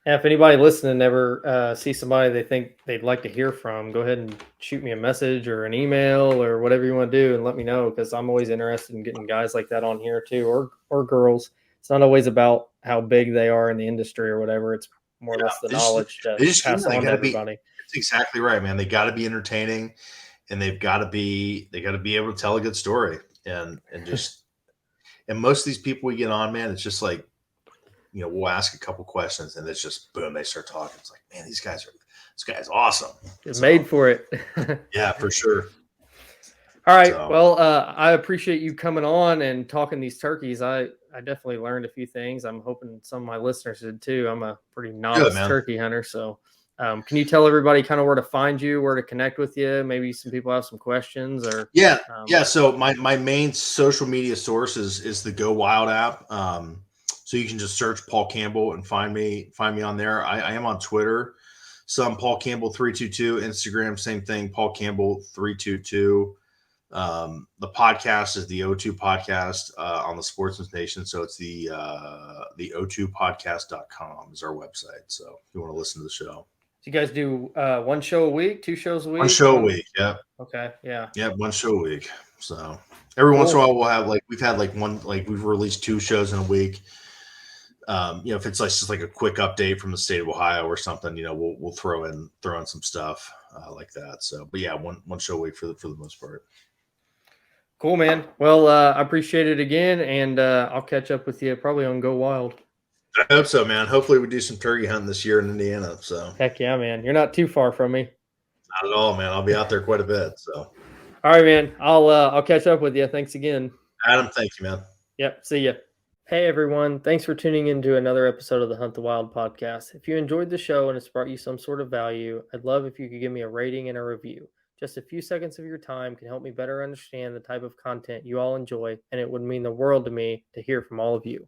if anybody listening ever see somebody they think they'd like to hear from, go ahead and shoot me a message or an email or whatever you want to do and let me know, because I'm always interested in getting guys like that on here too, or girls. It's not always about how big they are in the industry or whatever. It's more or less the knowledge to pass on to everybody. That's exactly right, man. They got to be entertaining, and they've got to be able to tell a good story, and just and most of these people we get on, man, it's just like, we'll ask a couple questions, and it's just boom, they start talking. It's like, man, this guy's awesome. It's made for it. Yeah, for sure. All right. So, well, I appreciate you coming on and talking these turkeys. I definitely learned a few things. I'm hoping some of my listeners did too. I'm a pretty novice turkey hunter. So can you tell everybody kind of where to find you, where to connect with you? Maybe some people have some questions or. Yeah. So my main social media source is the Go Wild app. So you can just search Paul Campbell and find me on there. I am on Twitter. So I'm Paul Campbell 322, Instagram, same thing, Paul Campbell 322. The podcast is the O2 podcast on the Sportsman's Nation. So it's the o2podcast.com is our website. So if you want to listen to the show. Do you guys do one show a week, 2 shows a week? One show a week. Yeah. Okay. Yeah. Yeah. One show a week. So every once in a while we'll have we've had we've released 2 shows in a week. If it's just like a quick update from the state of Ohio or something, we'll throw in some stuff like that. So, but yeah, one show a week for the most part. Cool, man. Well, I appreciate it again, and I'll catch up with you probably on Go Wild. I hope so, man. Hopefully we do some turkey hunting this year in Indiana. So Heck yeah, man. You're not too far from me. not at all, man. I'll be out there quite a bit. So All right, man. I'll catch up with you. Thanks again. Adam, thank you, man. Yep. See ya. Hey, everyone. Thanks for tuning in to another episode of the Hunt the Wild podcast. If you enjoyed the show and it's brought you some sort of value, I'd love if you could give me a rating and a review. Just a few seconds of your time can help me better understand the type of content you all enjoy, and it would mean the world to me to hear from all of you.